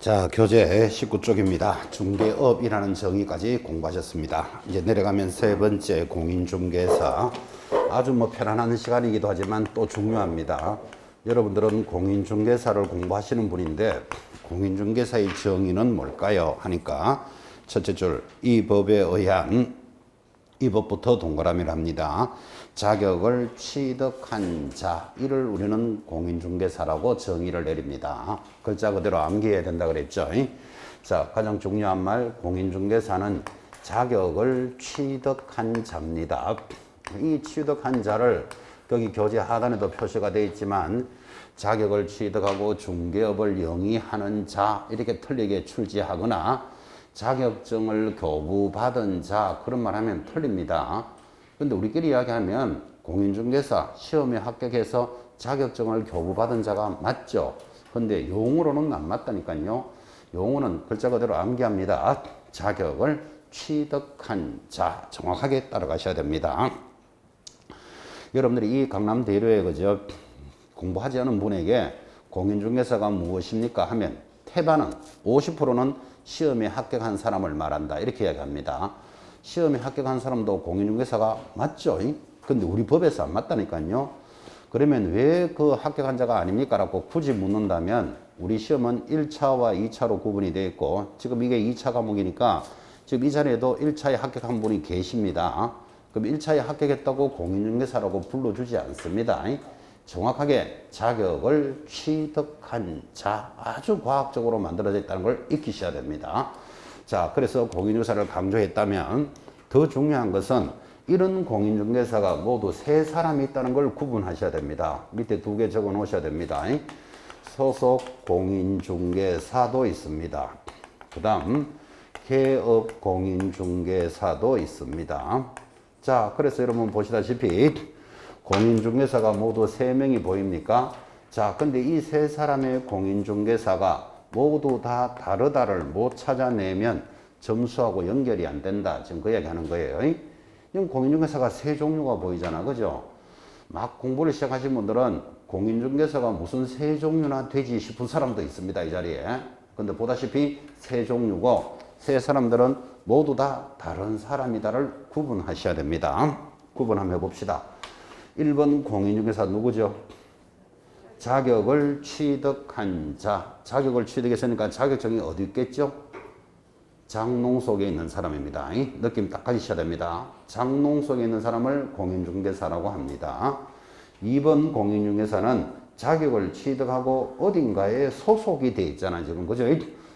자, 교재 19쪽입니다. 중개업이라는 정의까지 공부하셨습니다. 이제 내려가면 세 번째 공인중개사. 아주 편안한 시간이기도 하지만 또 중요합니다. 여러분들은 공인중개사를 공부하시는 분인데 공인중개사의 정의는 뭘까요? 하니까 첫째 줄, 이 법에 의한 이 법부터 동그라미를 합니다. 자격을 취득한 자, 이를 우리는 공인중개사라고 정의를 내립니다. 글자 그대로 암기해야 된다 그랬죠. 자, 가장 중요한 말, 공인중개사는 자격을 취득한 자입니다. 이 취득한 자를 여기 교재 하단에도 표시가 되어 있지만 자격을 취득하고 중개업을 영위하는 자, 이렇게 틀리게 출제하거나 자격증을 교부받은 자, 그런 말 하면 틀립니다. 근데 우리끼리 이야기하면 공인중개사 시험에 합격해서 자격증을 교부받은 자가 맞죠. 근데 용어로는 안 맞다니까요. 용어는 글자 그대로 암기합니다. 자격을 취득한 자, 정확하게 따라가셔야 됩니다. 여러분들이 이 강남대로에 그저 공부하지 않은 분에게 공인중개사가 무엇입니까 하면 태반은 50%는 시험에 합격한 사람을 말한다, 이렇게 이야기합니다. 시험에 합격한 사람도 공인중개사가 맞죠? 근데 우리 법에서 안 맞다니까요. 그러면 왜 그 합격한 자가 아닙니까? 라고 굳이 묻는다면 우리 시험은 1차와 2차로 구분이 되어 있고 지금 이게 2차 과목이니까 지금 이 자리에도 1차에 합격한 분이 계십니다. 그럼 1차에 합격했다고 공인중개사라고 불러주지 않습니다. 정확하게 자격을 취득한 자, 아주 과학적으로 만들어져 있다는 걸 익히셔야 됩니다. 자, 그래서 공인중개사를 강조했다면 더 중요한 것은 이런 공인중개사가 모두 세 사람이 있다는 걸 구분하셔야 됩니다. 밑에 두 개 적어 놓으셔야 됩니다. 소속 공인중개사도 있습니다. 그 다음 개업 공인중개사도 있습니다. 자, 그래서 여러분 보시다시피 공인중개사가 모두 3명이 보입니까? 자, 근데 이 세 사람의 공인중개사가 모두 다 다르다를 못 찾아내면 점수하고 연결이 안 된다. 지금 그 이야기 하는 거예요. 지금 공인중개사가 세 종류가 보이잖아. 그죠? 막 공부를 시작하신 분들은 공인중개사가 무슨 세 종류나 되지 싶은 사람도 있습니다. 이 자리에. 근데 보다시피 세 종류고 세 사람들은 모두 다 다른 사람이다를 구분하셔야 됩니다. 구분 한번 해봅시다. 1번 공인중개사 누구죠? 자격을 취득한 자. 자격을 취득했으니까 자격증이 어디 있겠죠? 장롱 속에 있는 사람입니다. 느낌 딱 가지셔야 됩니다. 장롱 속에 있는 사람을 공인중개사라고 합니다. 2번 공인중개사는 자격을 취득하고 어딘가에 소속이 되어 있잖아요. 지금 그죠?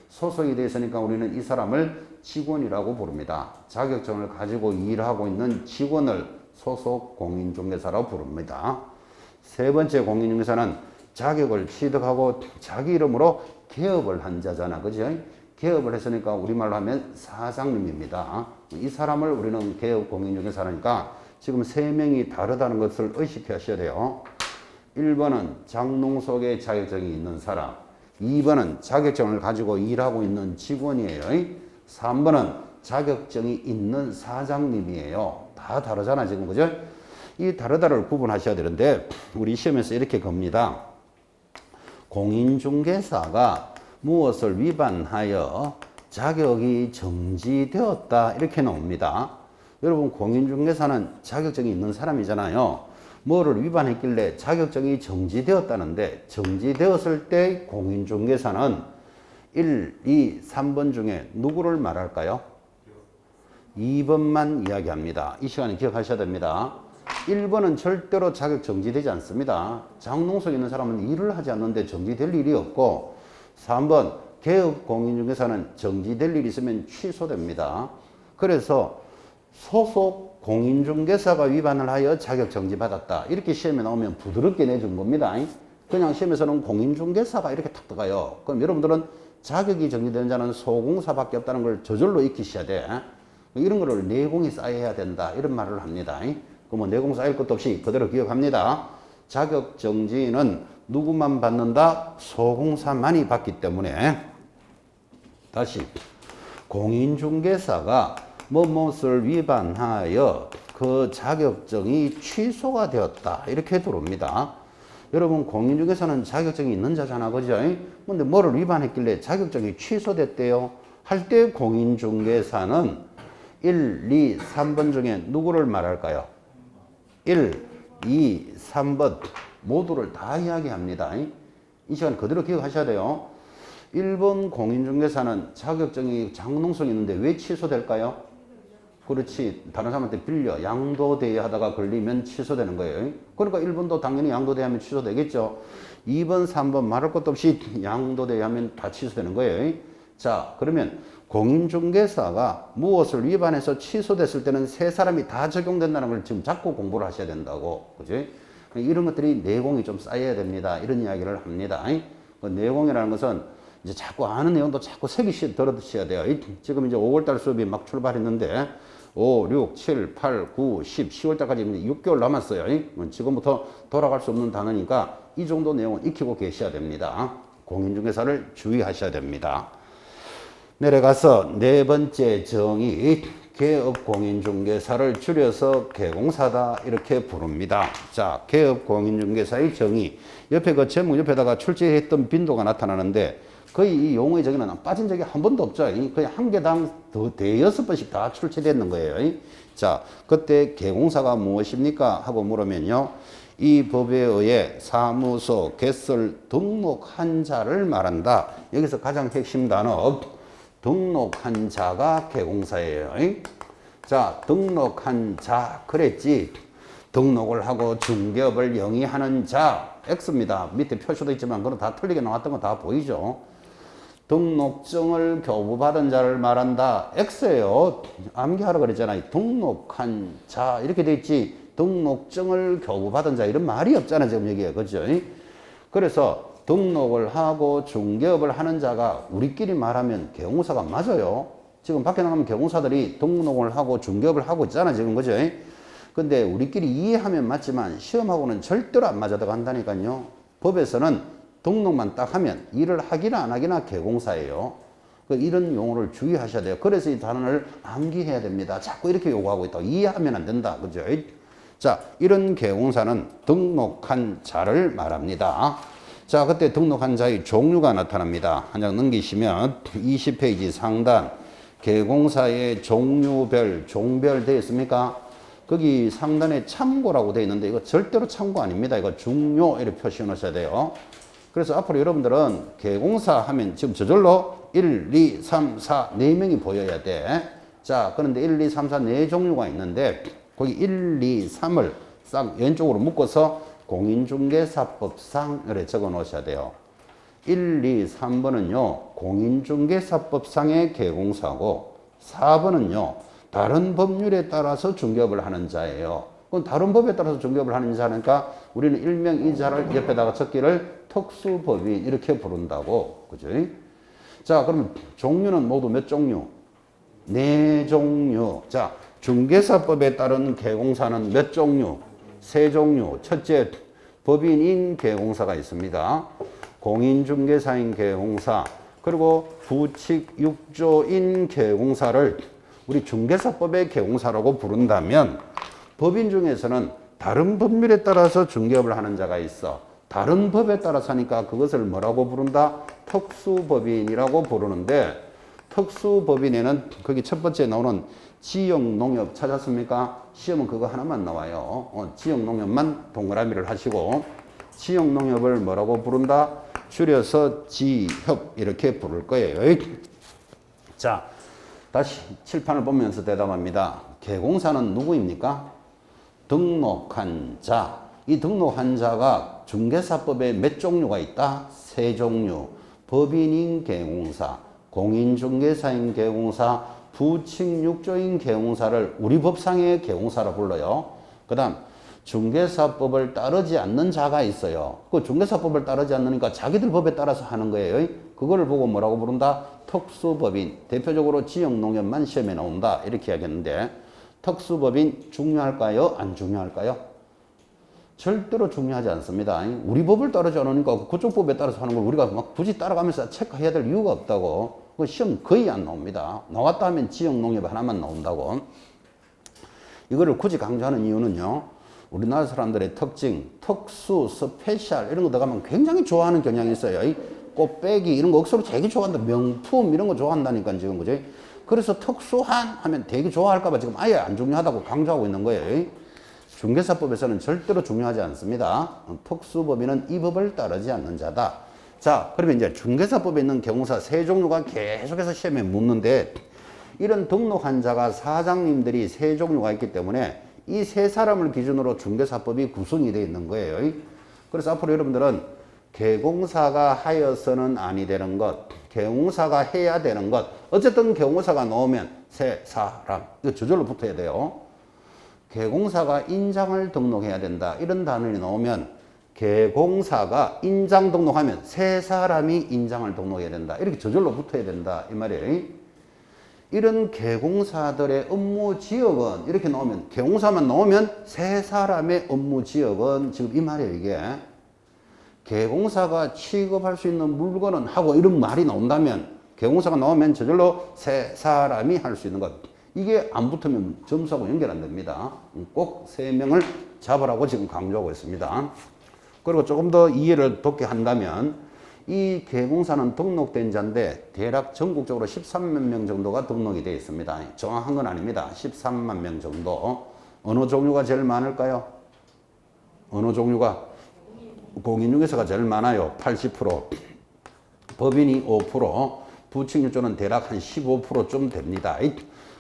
소속이 되어 있으니까 우리는 이 사람을 직원이라고 부릅니다. 자격증을 가지고 일하고 있는 직원을 소속 공인중개사라고 부릅니다. 세 번째 공인중개사는 자격을 취득하고 자기 이름으로 개업을 한 자잖아. 그죠? 개업을 했으니까 우리말로 하면 사장님입니다. 이 사람을 우리는 개업 공인중개사라니까 지금 3명이 다르다는 것을 의식하셔야 돼요. 1번은 장롱 속에 자격증이 있는 사람, 2번은 자격증을 가지고 일하고 있는 직원이에요. 3번은 자격증이 있는 사장님이에요. 다 다르잖아 지금. 그죠? 이 다르다를 구분하셔야 되는데 우리 시험에서 이렇게 겁니다. 공인중개사가 무엇을 위반하여 자격이 정지되었다, 이렇게 나옵니다. 여러분, 공인중개사는 자격증이 있는 사람이잖아요. 뭐를 위반했길래 자격증이 정지되었다는데, 정지되었을 때 공인중개사는 1, 2, 3번 중에 누구를 말할까요? 2번만 이야기합니다. 이 시간에 기억하셔야 됩니다. 1번은 절대로 자격 정지되지 않습니다. 장롱 속에 있는 사람은 일을 하지 않는데 정지될 일이 없고, 3번 개업 공인중개사는 정지될 일이 있으면 취소됩니다. 그래서 소속 공인중개사가 위반을 하여 자격 정지받았다, 이렇게 시험에 나오면 부드럽게 내준 겁니다. 그냥 시험에서는 공인중개사가 이렇게 탁 들어가요. 그럼 여러분들은 자격이 정지되는 자는 소공사밖에 없다는 걸 저절로 익히셔야 돼. 이런 거를 내공이 쌓여야 된다, 이런 말을 합니다. 그러면 내공 쌓일 것도 없이 그대로 기억합니다. 자격 정지는 누구만 받는다? 소공사만이 받기 때문에. 다시, 공인중개사가 무엇을 위반하여 그 자격증이 취소가 되었다, 이렇게 들어옵니다. 여러분 공인중개사는 자격증이 있는 자잖아, 그죠? 근데 뭐를 위반했길래 자격증이 취소됐대요. 할 때 공인중개사는 1, 2, 3번 중에 누구를 말할까요? 1, 2, 3번 모두를 다 이야기합니다. 이 시간 그대로 기억하셔야 돼요. 1번 공인중개사는 자격증이 장능성이 있는데 왜 취소될까요? 그렇지. 다른 사람한테 빌려 양도대여 하다가 걸리면 취소되는 거예요. 그러니까 1번도 당연히 양도대여하면 취소되겠죠. 2번, 3번 말할 것도 없이 양도대여하면 다 취소되는 거예요. 자, 그러면 공인중개사가 무엇을 위반해서 취소됐을 때는 세 사람이 다 적용된다는 걸 지금 자꾸 공부를 하셔야 된다고. 그지? 이런 것들이 내공이 좀 쌓여야 됩니다. 이런 이야기를 합니다. 그 내공이라는 것은 이제 자꾸 아는 내용도 자꾸 들어두셔야 돼요. 지금 이제 5월달 수업이 막 출발했는데 5, 6, 7, 8, 9, 10, 10월달까지 6개월 남았어요. 지금부터 돌아갈 수 없는 단어니까 이 정도 내용은 익히고 계셔야 됩니다. 공인중개사를 주의하셔야 됩니다. 내려가서 네 번째 정의, 개업공인중개사를 줄여서 개공사다 이렇게 부릅니다. 자, 개업공인중개사의 정의. 옆에 그 제목 옆에다가 출제했던 빈도가 나타나는데 거의 이 용어의 정의는 빠진 적이 한 번도 없죠. 거의 한 개당 대여섯 번씩 다 출제되는 거예요. 자, 그때 개공사가 무엇입니까? 하고 물으면요. 이 법에 의해 사무소 개설 등록한 자를 말한다. 여기서 가장 핵심 단어 등록한 자가 개공사예요. 자, 등록한 자 그랬지. 등록을 하고 중개업을 영위하는 자 X입니다. 밑에 표시도 있지만 그건 다 틀리게 나왔던 거 다 보이죠. 등록증을 교부받은 자를 말한다. X예요. 암기하라 그랬잖아요. 등록한 자 이렇게 돼 있지. 등록증을 교부받은 자 이런 말이 없잖아요. 지금 여기에. 그죠? 그래서 등록을 하고 중개업을 하는 자가 우리끼리 말하면 개공사가 맞아요. 지금 밖에 나가면 개공사들이 등록을 하고 중개업을 하고 있잖아. 지금. 그죠? 근데 우리끼리 이해하면 맞지만 시험하고는 절대로 안 맞아 들어간다니까요. 법에서는 등록만 딱 하면 일을 하기나 안 하기나 개공사예요. 이런 용어를 주의하셔야 돼요. 그래서 이 단어를 암기해야 됩니다. 자꾸 이렇게 요구하고 있다고 이해하면 안 된다. 그죠? 자, 이런 개공사는 등록한 자를 말합니다. 자, 그때 등록한 자의 종류가 나타납니다. 한 장 넘기시면 20페이지 상단 개공사의 종류별, 종별 되어 있습니까? 거기 상단에 참고라고 되어 있는데 이거 절대로 참고 아닙니다. 이거 중요 이렇게 표시해 놓으셔야 돼요. 그래서 앞으로 여러분들은 개공사 하면 지금 저절로 1, 2, 3, 4, 4명이 보여야 돼. 자, 그런데 1, 2, 3, 4, 4종류가 있는데 거기 1, 2, 3을 싹 왼쪽으로 묶어서 공인중개사법상 이렇게 적어 놓으셔야 돼요. 1, 2, 3번은요. 공인중개사법상의 개공사고 4번은요. 다른 법률에 따라서 중개업을 하는 자예요. 그럼 다른 법에 따라서 중개업을 하는 자니까 우리는 일명 이 자를 옆에다가 적기를 특수법인 이렇게 부른다고. 그죠? 자, 그러면 종류는 모두 몇 종류? 4종류. 자, 중개사법에 따른 개공사는 몇 종류? 3종류. 첫째, 법인인 개공사가 있습니다. 공인중개사인 개공사, 그리고 부칙 6조인 개공사를 우리 중개사법의 개공사라고 부른다면 법인 중에서는 다른 법률에 따라서 중개업을 하는 자가 있어. 다른 법에 따라서 하니까 그것을 뭐라고 부른다? 특수법인이라고 부르는데 특수법인에는 거기 첫 번째 나오는 지역농협 찾았습니까? 시험은 그거 하나만 나와요. 지역농협만 동그라미를 하시고 지역농협을 뭐라고 부른다? 줄여서 지협 이렇게 부를 거예요. 자, 다시 칠판을 보면서 대답합니다. 개공사는 누구입니까? 등록한 자. 이 등록한 자가 중개사법에 몇 종류가 있다? 3종류. 법인인 개공사, 공인중개사인 개공사, 부칙 6조인 개공사를 우리 법상의 개공사라 불러요. 그 다음 중개사법을 따르지 않는 자가 있어요. 그 중개사법을 따르지 않으니까 자기들 법에 따라서 하는 거예요. 그거를 보고 뭐라고 부른다? 특수법인. 대표적으로 지역농협만 시험에 나온다. 이렇게 이야기했는데 특수법인 중요할까요? 안 중요할까요? 절대로 중요하지 않습니다. 우리 법을 따르지 않으니까 그쪽 법에 따라서 하는 걸 우리가 막 굳이 따라가면서 체크해야 될 이유가 없다고. 그 시험 거의 안 나옵니다. 나왔다 하면 지역농협 하나만 나온다고. 이거를 굳이 강조하는 이유는요. 우리나라 사람들의 특징, 특수, 스페셜 이런 거 들어가면 굉장히 좋아하는 경향이 있어요. 이 꽃배기 이런 거 억수로 되게 좋아한다. 명품 이런 거 좋아한다니까 지금 그죠? 그래서 특수한 하면 되게 좋아할까봐 지금 아예 안 중요하다고 강조하고 있는 거예요. 중개사법에서는 절대로 중요하지 않습니다. 특수법인은 이 법을 따르지 않는 자다. 자, 그러면 이제 중개사법에 있는 경우사 세 종류가 계속해서 시험에 묻는데 이런 등록한 자가 사장님들이 세 종류가 있기 때문에 이 세 사람을 기준으로 중개사법이 구성이 되어 있는 거예요. 그래서 앞으로 여러분들은 개공사가 하여서는 아니 되는 것, 개공사가 해야 되는 것, 어쨌든 개공사가 나오면 세 사람, 이거 저절로 붙어야 돼요. 개공사가 인장을 등록해야 된다. 이런 단원이 나오면 개공사가 인장 등록하면 세 사람이 인장을 등록해야 된다. 이렇게 저절로 붙어야 된다. 이 말이에요. 이런 개공사들의 업무 지역은 이렇게 나오면 개공사만 나오면 세 사람의 업무 지역은 지금 이 말이에요. 이게 개공사가 취급할 수 있는 물건은 하고 이런 말이 나온다면 개공사가 나오면 저절로 세 사람이 할 수 있는 것. 이게 안 붙으면 점수하고 연결 안 됩니다. 꼭 세 명을 잡으라고 지금 강조하고 있습니다. 그리고 조금 더 이해를 돕게 한다면 이 개공사는 등록된 자인데 대략 전국적으로 13만 명 정도가 등록이 되어 있습니다. 정확한 건 아닙니다. 13만 명 정도. 어느 종류가 제일 많을까요? 어느 종류가? 공인중개사가 제일 많아요. 80%. 법인이 5%. 부칭유조는 대략 한 15%쯤 됩니다.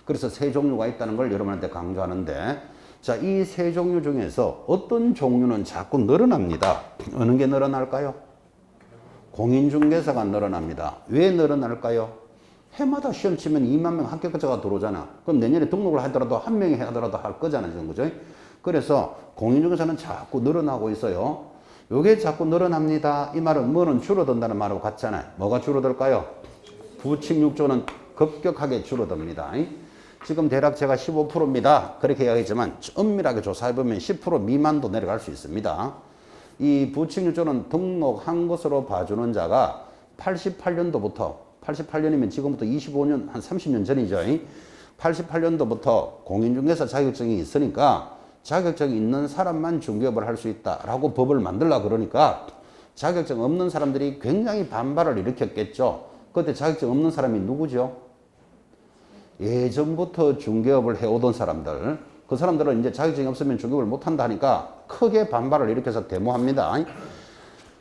그래서 세 종류가 있다는 걸 여러분한테 강조하는데 자, 이 세 종류 중에서 어떤 종류는 자꾸 늘어납니다. 어느 게 늘어날까요? 공인중개사가 늘어납니다. 왜 늘어날까요? 해마다 시험 치면 2만 명 합격자가 들어오잖아. 그럼 내년에 등록을 하더라도 한 명이 하더라도 할 거잖아, 지금 그죠? 그래서 공인중개사는 자꾸 늘어나고 있어요. 요게 자꾸 늘어납니다. 이 말은 뭐는 줄어든다는 말하고 같잖아요. 뭐가 줄어들까요? 부칭육조는 급격하게 줄어듭니다. 지금 대략 제가 15%입니다. 그렇게 이야기했지만 엄밀하게 조사해보면 10% 미만도 내려갈 수 있습니다. 이 부칭유조는 등록한 것으로 봐주는 자가 88년도부터 88년이면 지금부터 25년 한 30년 전이죠. 88년도부터 공인중개사 자격증이 있으니까 자격증이 있는 사람만 중개업을 할 수 있다라고 법을 만들라 그러니까 자격증 없는 사람들이 굉장히 반발을 일으켰겠죠. 그때 자격증 없는 사람이 누구죠? 예전부터 중개업을 해오던 사람들. 그 사람들은 이제 자격증이 없으면 중개업을 못한다 하니까 크게 반발을 일으켜서 데모합니다.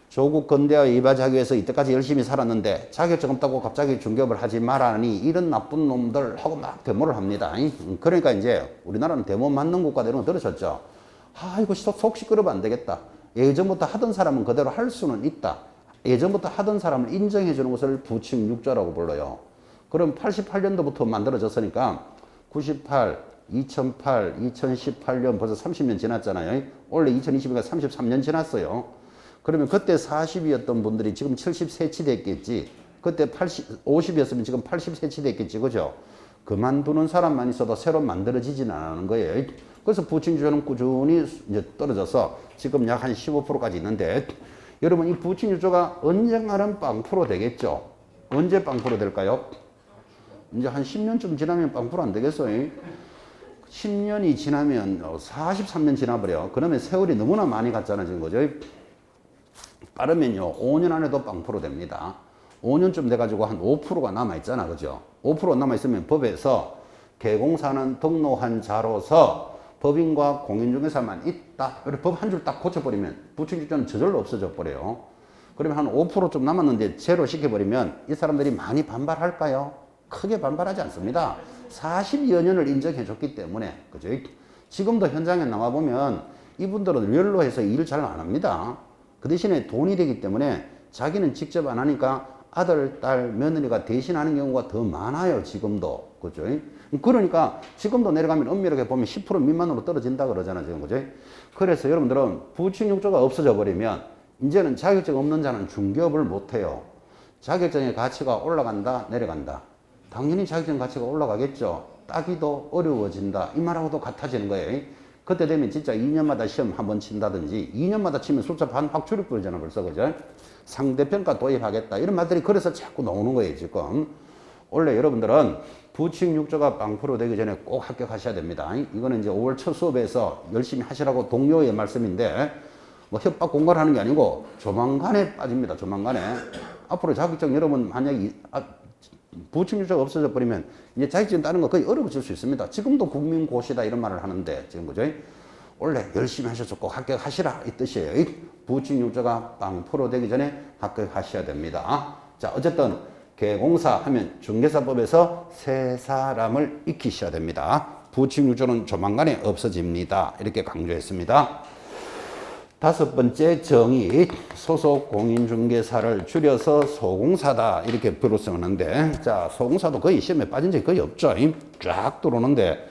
조국 근대화 이바지하기 위해서 이때까지 열심히 살았는데 자격증 없다고 갑자기 중개업을 하지 말라니 이런 나쁜 놈들 하고 막 데모를 합니다. 그러니까 이제 우리나라는 데모 맞는 국가다 이런 거 들으셨죠? 아, 이거 속 시끄러우면 안 되겠다. 예전부터 하던 사람은 그대로 할 수는 있다. 예전부터 하던 사람을 인정해 주는 것을 부칭육조라고 불러요. 그럼 88년도부터 만들어졌으니까 98, 2008, 2018년 벌써 30년 지났잖아요. 원래 2020년가 33년 지났어요. 그러면 그때 40이었던 분들이 지금 70세치 됐겠지. 그때 50이었으면 지금 80세치 됐겠지. 그죠? 그만두는 사람만 있어도 새로 만들어지지는 않는 거예요. 그래서 부칭유조는 꾸준히 이제 떨어져서 지금 약 한 15%까지 있는데 여러분 이 부칭유조가 언젠가는 빵프로 되겠죠. 언제 빵프로 될까요? 이제 한 10년쯤 지나면 빵프로 안 되겠어요. 10년이 지나면 43년 지나버려. 그러면 세월이 너무나 많이 갔잖아 지금 거죠. 빠르면요 5년 안에도 빵프로 됩니다. 5년쯤 돼가지고 한 5%가 남아있잖아 그죠. 5% 남아있으면 법에서 개공사는 등록한 자로서 법인과 공인중개사만 있다. 법 한 줄 딱 고쳐버리면 부칭유조는 저절로 없어져 버려요. 그러면 한 5%좀 남았는데 제로 시켜버리면 이 사람들이 많이 반발할까요? 크게 반발하지 않습니다. 40여 년을 인정해 줬기 때문에 그죠? 지금도 현장에 나와보면 이분들은 연로해서 일 잘 안 합니다. 그 대신에 돈이 되기 때문에 자기는 직접 안 하니까 아들, 딸, 며느리가 대신하는 경우가 더 많아요. 지금도. 그죠? 그러니까 지금도 내려가면 엄밀하게 보면 10% 미만으로 떨어진다 그러잖아요. 지금 그죠? 그래서 여러분들은 부칭육조가 없어져 버리면 이제는 자격증 없는 자는 중개업을 못해요. 자격증의 가치가 올라간다, 내려간다. 당연히 자격증 가치가 올라가겠죠. 따기도 어려워진다. 이 말하고도 같아지는 거예요. 그때 되면 진짜 2년마다 시험 한 번 친다든지 2년마다 치면 숫자 반 확 줄여버리잖아 벌써 그죠? 상대평가 도입하겠다. 이런 말들이 그래서 자꾸 나오는 거예요 지금. 원래 여러분들은 부칙 6조가 빵프로 되기 전에 꼭 합격하셔야 됩니다. 이거는 이제 5월 첫 수업에서 열심히 하시라고 동료의 말씀인데 뭐 협박 공갈을 하는 게 아니고 조만간에 빠집니다. 조만간에. 앞으로 자격증 여러분 만약에 부칙 6조가 없어져 버리면 이제 자격증 따는 거 거의 어려워질 수 있습니다. 지금도 국민고시다 이런 말을 하는데 지금 그죠? 원래 열심히 하셔서 꼭 합격하시라 이 뜻이에요. 부칙 6조가 빵프로 되기 전에 합격하셔야 됩니다. 자, 어쨌든 개공사 하면 중개사법에서 세 사람을 익히셔야 됩니다. 부칙 6조는 조만간에 없어집니다. 이렇게 강조했습니다. 다섯 번째 정의, 소속 공인중개사를 줄여서 소공사다 이렇게 부르쓰는데, 자, 소공사도 거의 시험에 빠진 적이 거의 없죠. 쫙 들어오는데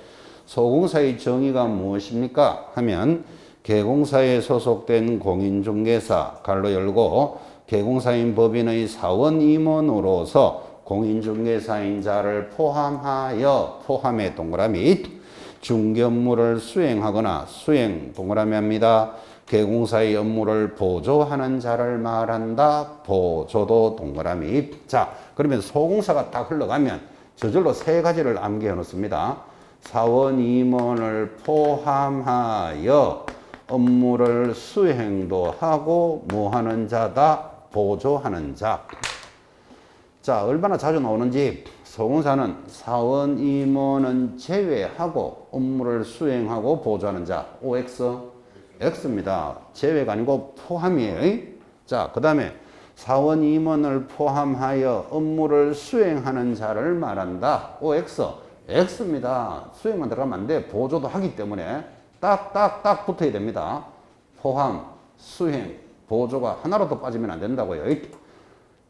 소공사의 정의가 무엇입니까 하면 개공사에 소속된 공인중개사 가로 열고 개공사인 법인의 사원 임원으로서 공인중개사인 자를 포함해 동그라미 중개 업무를 수행하거나 수행 동그라미 합니다. 개공사의 업무를 보조하는 자를 말한다. 보조도 동그라미. 자, 그러면 소공사가 딱 흘러가면 저절로 세 가지를 암기해 놓습니다. 사원 임원을 포함하여 업무를 수행도 하고 뭐 하는 자다? 보조하는 자. 자, 얼마나 자주 나오는지 소공사는 사원 임원은 제외하고 업무를 수행하고 보조하는 자. OX? X입니다. 제외가 아니고 포함이에요. 자, 그 다음에 사원 임원을 포함하여 업무를 수행하는 자를 말한다. OX? X입니다. 수행만 들어가면 안 돼. 보조도 하기 때문에 딱 붙어야 됩니다. 포함, 수행, 보조가 하나라도 빠지면 안 된다고요.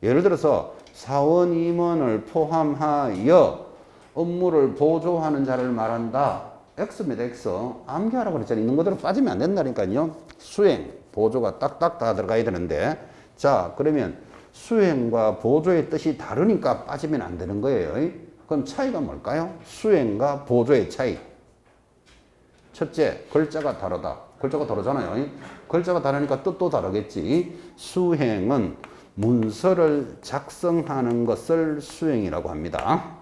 예를 들어서 사원 임원을 포함하여 업무를 보조하는 자를 말한다. X입니다. X. 암기하라고 그랬잖아요. 있는 그대로 빠지면 안 된다니까요. 수행, 보조가 딱딱 다 들어가야 되는데, 자, 그러면 수행과 보조의 뜻이 다르니까 빠지면 안 되는 거예요. 그럼 차이가 뭘까요? 수행과 보조의 차이. 첫째, 글자가 다르다. 글자가 다르잖아요. 글자가 다르니까 뜻도 다르겠지. 수행은 문서를 작성하는 것을 수행이라고 합니다.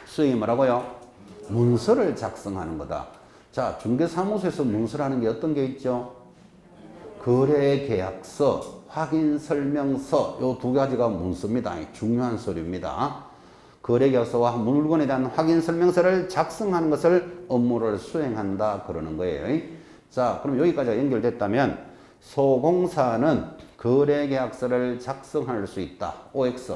수행이 뭐라고요? 문서를 작성하는 거다. 자, 중개사무소에서 문서라는 게 어떤 게 있죠? 거래계약서, 확인설명서, 요 두 가지가 문서입니다. 중요한 서류입니다. 거래계약서와 물건에 대한 확인설명서를 작성하는 것을 업무를 수행한다 그러는 거예요. 자, 그럼 여기까지가 연결됐다면 소공사는 거래계약서를 작성할 수 있다. OX.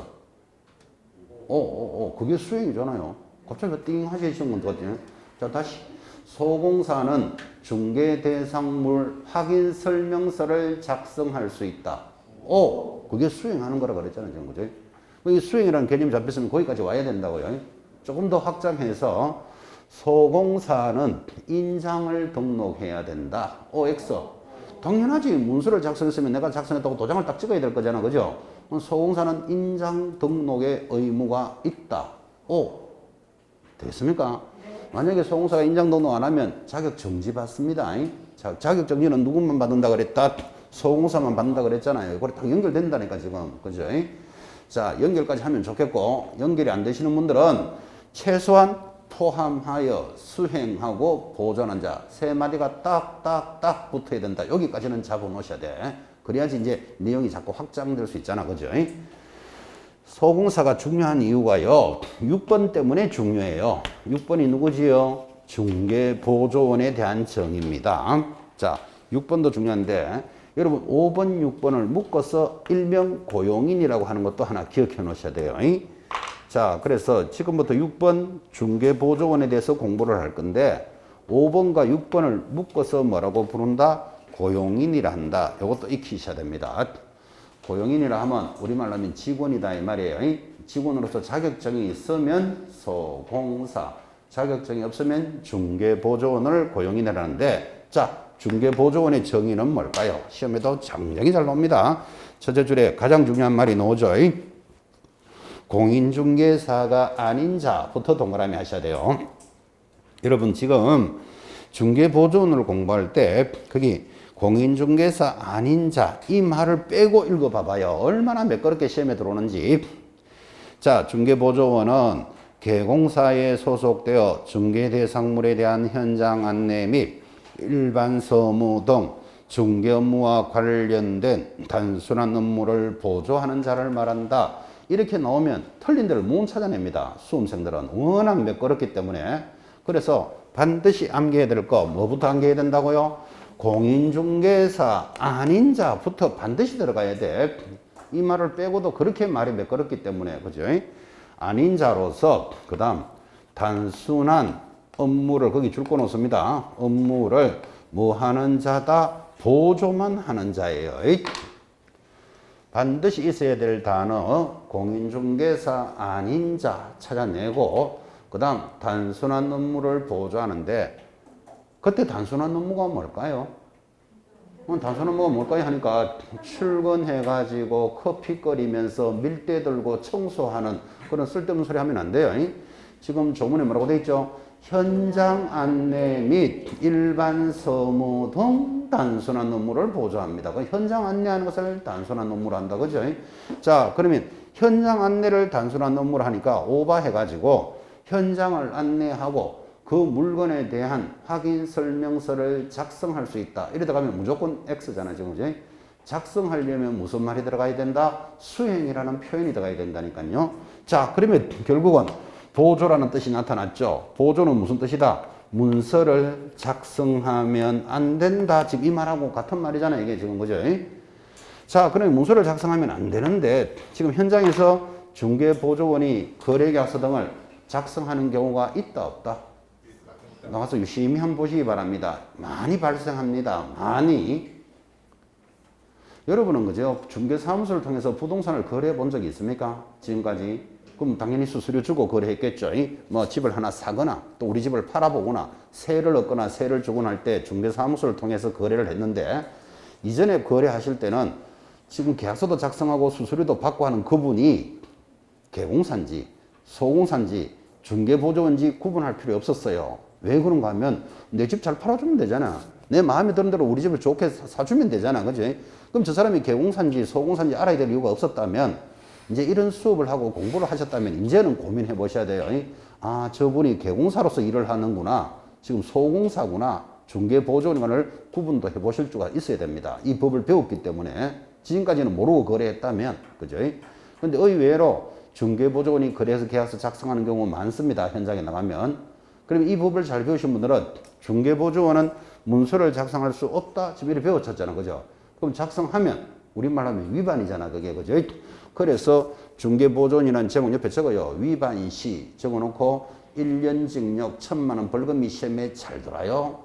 그게 수행이잖아요. 갑자기 띵 하시는 건 거거든요. 자, 다시. 소공사는 중개대상물 확인설명서를 작성할 수 있다. 그게 수행하는 거라 그랬잖아요. 그죠? 이 수행이라는 개념이 잡혔으면 거기까지 와야 된다고요. 조금 더 확장해서 소공사는 인장을 등록해야 된다. OX. 당연하지. 문서를 작성했으면 내가 작성했다고 도장을 딱 찍어야 될 거잖아. 그죠? 소공사는 인장 등록의 의무가 있다. 됐습니까? 만약에 소공사가 인장 등록 안 하면 자격 정지 받습니다. 자격 정지는 누구만 받는다 그랬다? 소공사만 받는다 그랬잖아요. 그래 딱 연결된다니까 지금. 그죠? 자, 연결까지 하면 좋겠고, 연결이 안 되시는 분들은 최소한 포함하여 수행하고 보존한 자 세 마디가 딱 붙어야 된다. 여기까지는 잡아 놓으셔야 돼. 그래야지 이제 내용이 자꾸 확장될 수 있잖아. 그죠? 소공사가 중요한 이유가요. 6번 때문에 중요해요. 6번이 누구지요? 중개보조원에 대한 정의입니다. 자, 6번도 중요한데 여러분 5번, 6번을 묶어서 일명 고용인이라고 하는 것도 하나 기억해 놓으셔야 돼요. 자, 그래서 지금부터 6번 중개보조원에 대해서 공부를 할 건데 5번과 6번을 묶어서 뭐라고 부른다? 고용인이라 한다. 이것도 익히셔야 됩니다. 고용인이라 하면 우리말로 하면 직원이다 이 말이에요. 직원으로서 자격증이 있으면 소공사, 자격증이 없으면 중개보조원을 고용인이라 하는데, 자, 중개보조원의 정의는 뭘까요? 시험에도 굉장히 잘 나옵니다. 첫째 줄에 가장 중요한 말이 나오죠. 공인중개사가 아닌 자부터 동그라미 하셔야 돼요. 여러분 지금 중개보조원을 공부할 때 거기 공인중개사 아닌 자 이 말을 빼고 읽어봐봐요. 얼마나 매끄럽게 시험에 들어오는지. 자, 중개보조원은 개공사에 소속되어 중개대상물에 대한 현장 안내 및 일반 서무 등 중개 업무와 관련된 단순한 업무를 보조하는 자를 말한다. 이렇게 나오면 틀린 데를 못 찾아냅니다. 수험생들은 워낙 매끄럽기 때문에. 그래서 반드시 암기해야 될 거 뭐부터 암기해야 된다고요? 공인중개사 아닌 자부터 반드시 들어가야 돼. 이 말을 빼고도 그렇게 말이 매끄럽기 때문에, 그죠? 아닌 자로서, 그 다음, 단순한 업무를, 거기 줄 거 놓습니다. 업무를 뭐 하는 자다? 보조만 하는 자예요. 반드시 있어야 될 단어, 공인중개사 아닌 자 찾아내고, 그 다음, 단순한 업무를 보조하는데, 그때 단순한 업무가 뭘까요? 단순한 업무가 뭘까요? 하니까 출근해가지고 커피 끓이면서 밀대 들고 청소하는 그런 쓸데없는 소리 하면 안 돼요. 지금 조문에 뭐라고 돼 있죠? 현장 안내 및 일반 서무 등 단순한 업무를 보조합니다. 그 현장 안내하는 것을 단순한 업무로 한다. 그죠? 자, 그러면 현장 안내를 단순한 업무로 하니까 오버해가지고 현장을 안내하고 그 물건에 대한 확인 설명서를 작성할 수 있다. 이러다 가면 무조건 X잖아, 지금. 그죠? 작성하려면 무슨 말이 들어가야 된다? 수행이라는 표현이 들어가야 된다니까요. 자, 그러면 결국은 보조라는 뜻이 나타났죠. 보조는 무슨 뜻이다? 문서를 작성하면 안 된다. 지금 이 말하고 같은 말이잖아요. 이게 지금 그죠? 자, 그러면 문서를 작성하면 안 되는데 지금 현장에서 중개보조원이 거래계약서 등을 작성하는 경우가 있다 없다? 나와서 유심히 한번 보시기 바랍니다. 많이 발생합니다. 많이. 여러분은 그죠? 중개사무소를 통해서 부동산을 거래해 본 적이 있습니까? 지금까지? 그럼 당연히 수수료 주고 거래했겠죠. 뭐 집을 하나 사거나 또 우리 집을 팔아보거나 세를 얻거나 세를 주거나 할 때 중개사무소를 통해서 거래를 했는데 이전에 거래하실 때는 지금 계약서도 작성하고 수수료도 받고 하는 그분이 개공사인지 소공사인지 중개보조원인지 구분할 필요 없었어요. 왜 그런가 하면 내 집 잘 팔아주면 되잖아. 내 마음에 드는 대로 우리 집을 좋게 사주면 되잖아. 그지? 그럼 저 사람이 개공사인지 소공사인지 알아야 될 이유가 없었다면 이제 이런 수업을 하고 공부를 하셨다면 이제는 고민해 보셔야 돼요. 아, 저분이 개공사로서 일을 하는구나. 지금 소공사구나. 중개보조원을 구분도 해 보실 수가 있어야 됩니다. 이 법을 배웠기 때문에 지금까지는 모르고 거래했다면, 그죠? 근데 의외로 중개보조원이 거래해서 계약서 작성하는 경우 많습니다. 현장에 나가면. 그럼 이 법을 잘 배우신 분들은 중개보조원은 문서를 작성할 수 없다. 지금 이렇게 배웠잖아. 그죠? 그럼 작성하면 우리말로 하면 위반이잖아. 그게. 그죠? 그래서 중개보조원이라는 제목 옆에 적어요. 위반 시 적어놓고 1년 징역 1,000만 원 벌금이 시험에 잘 돌아요.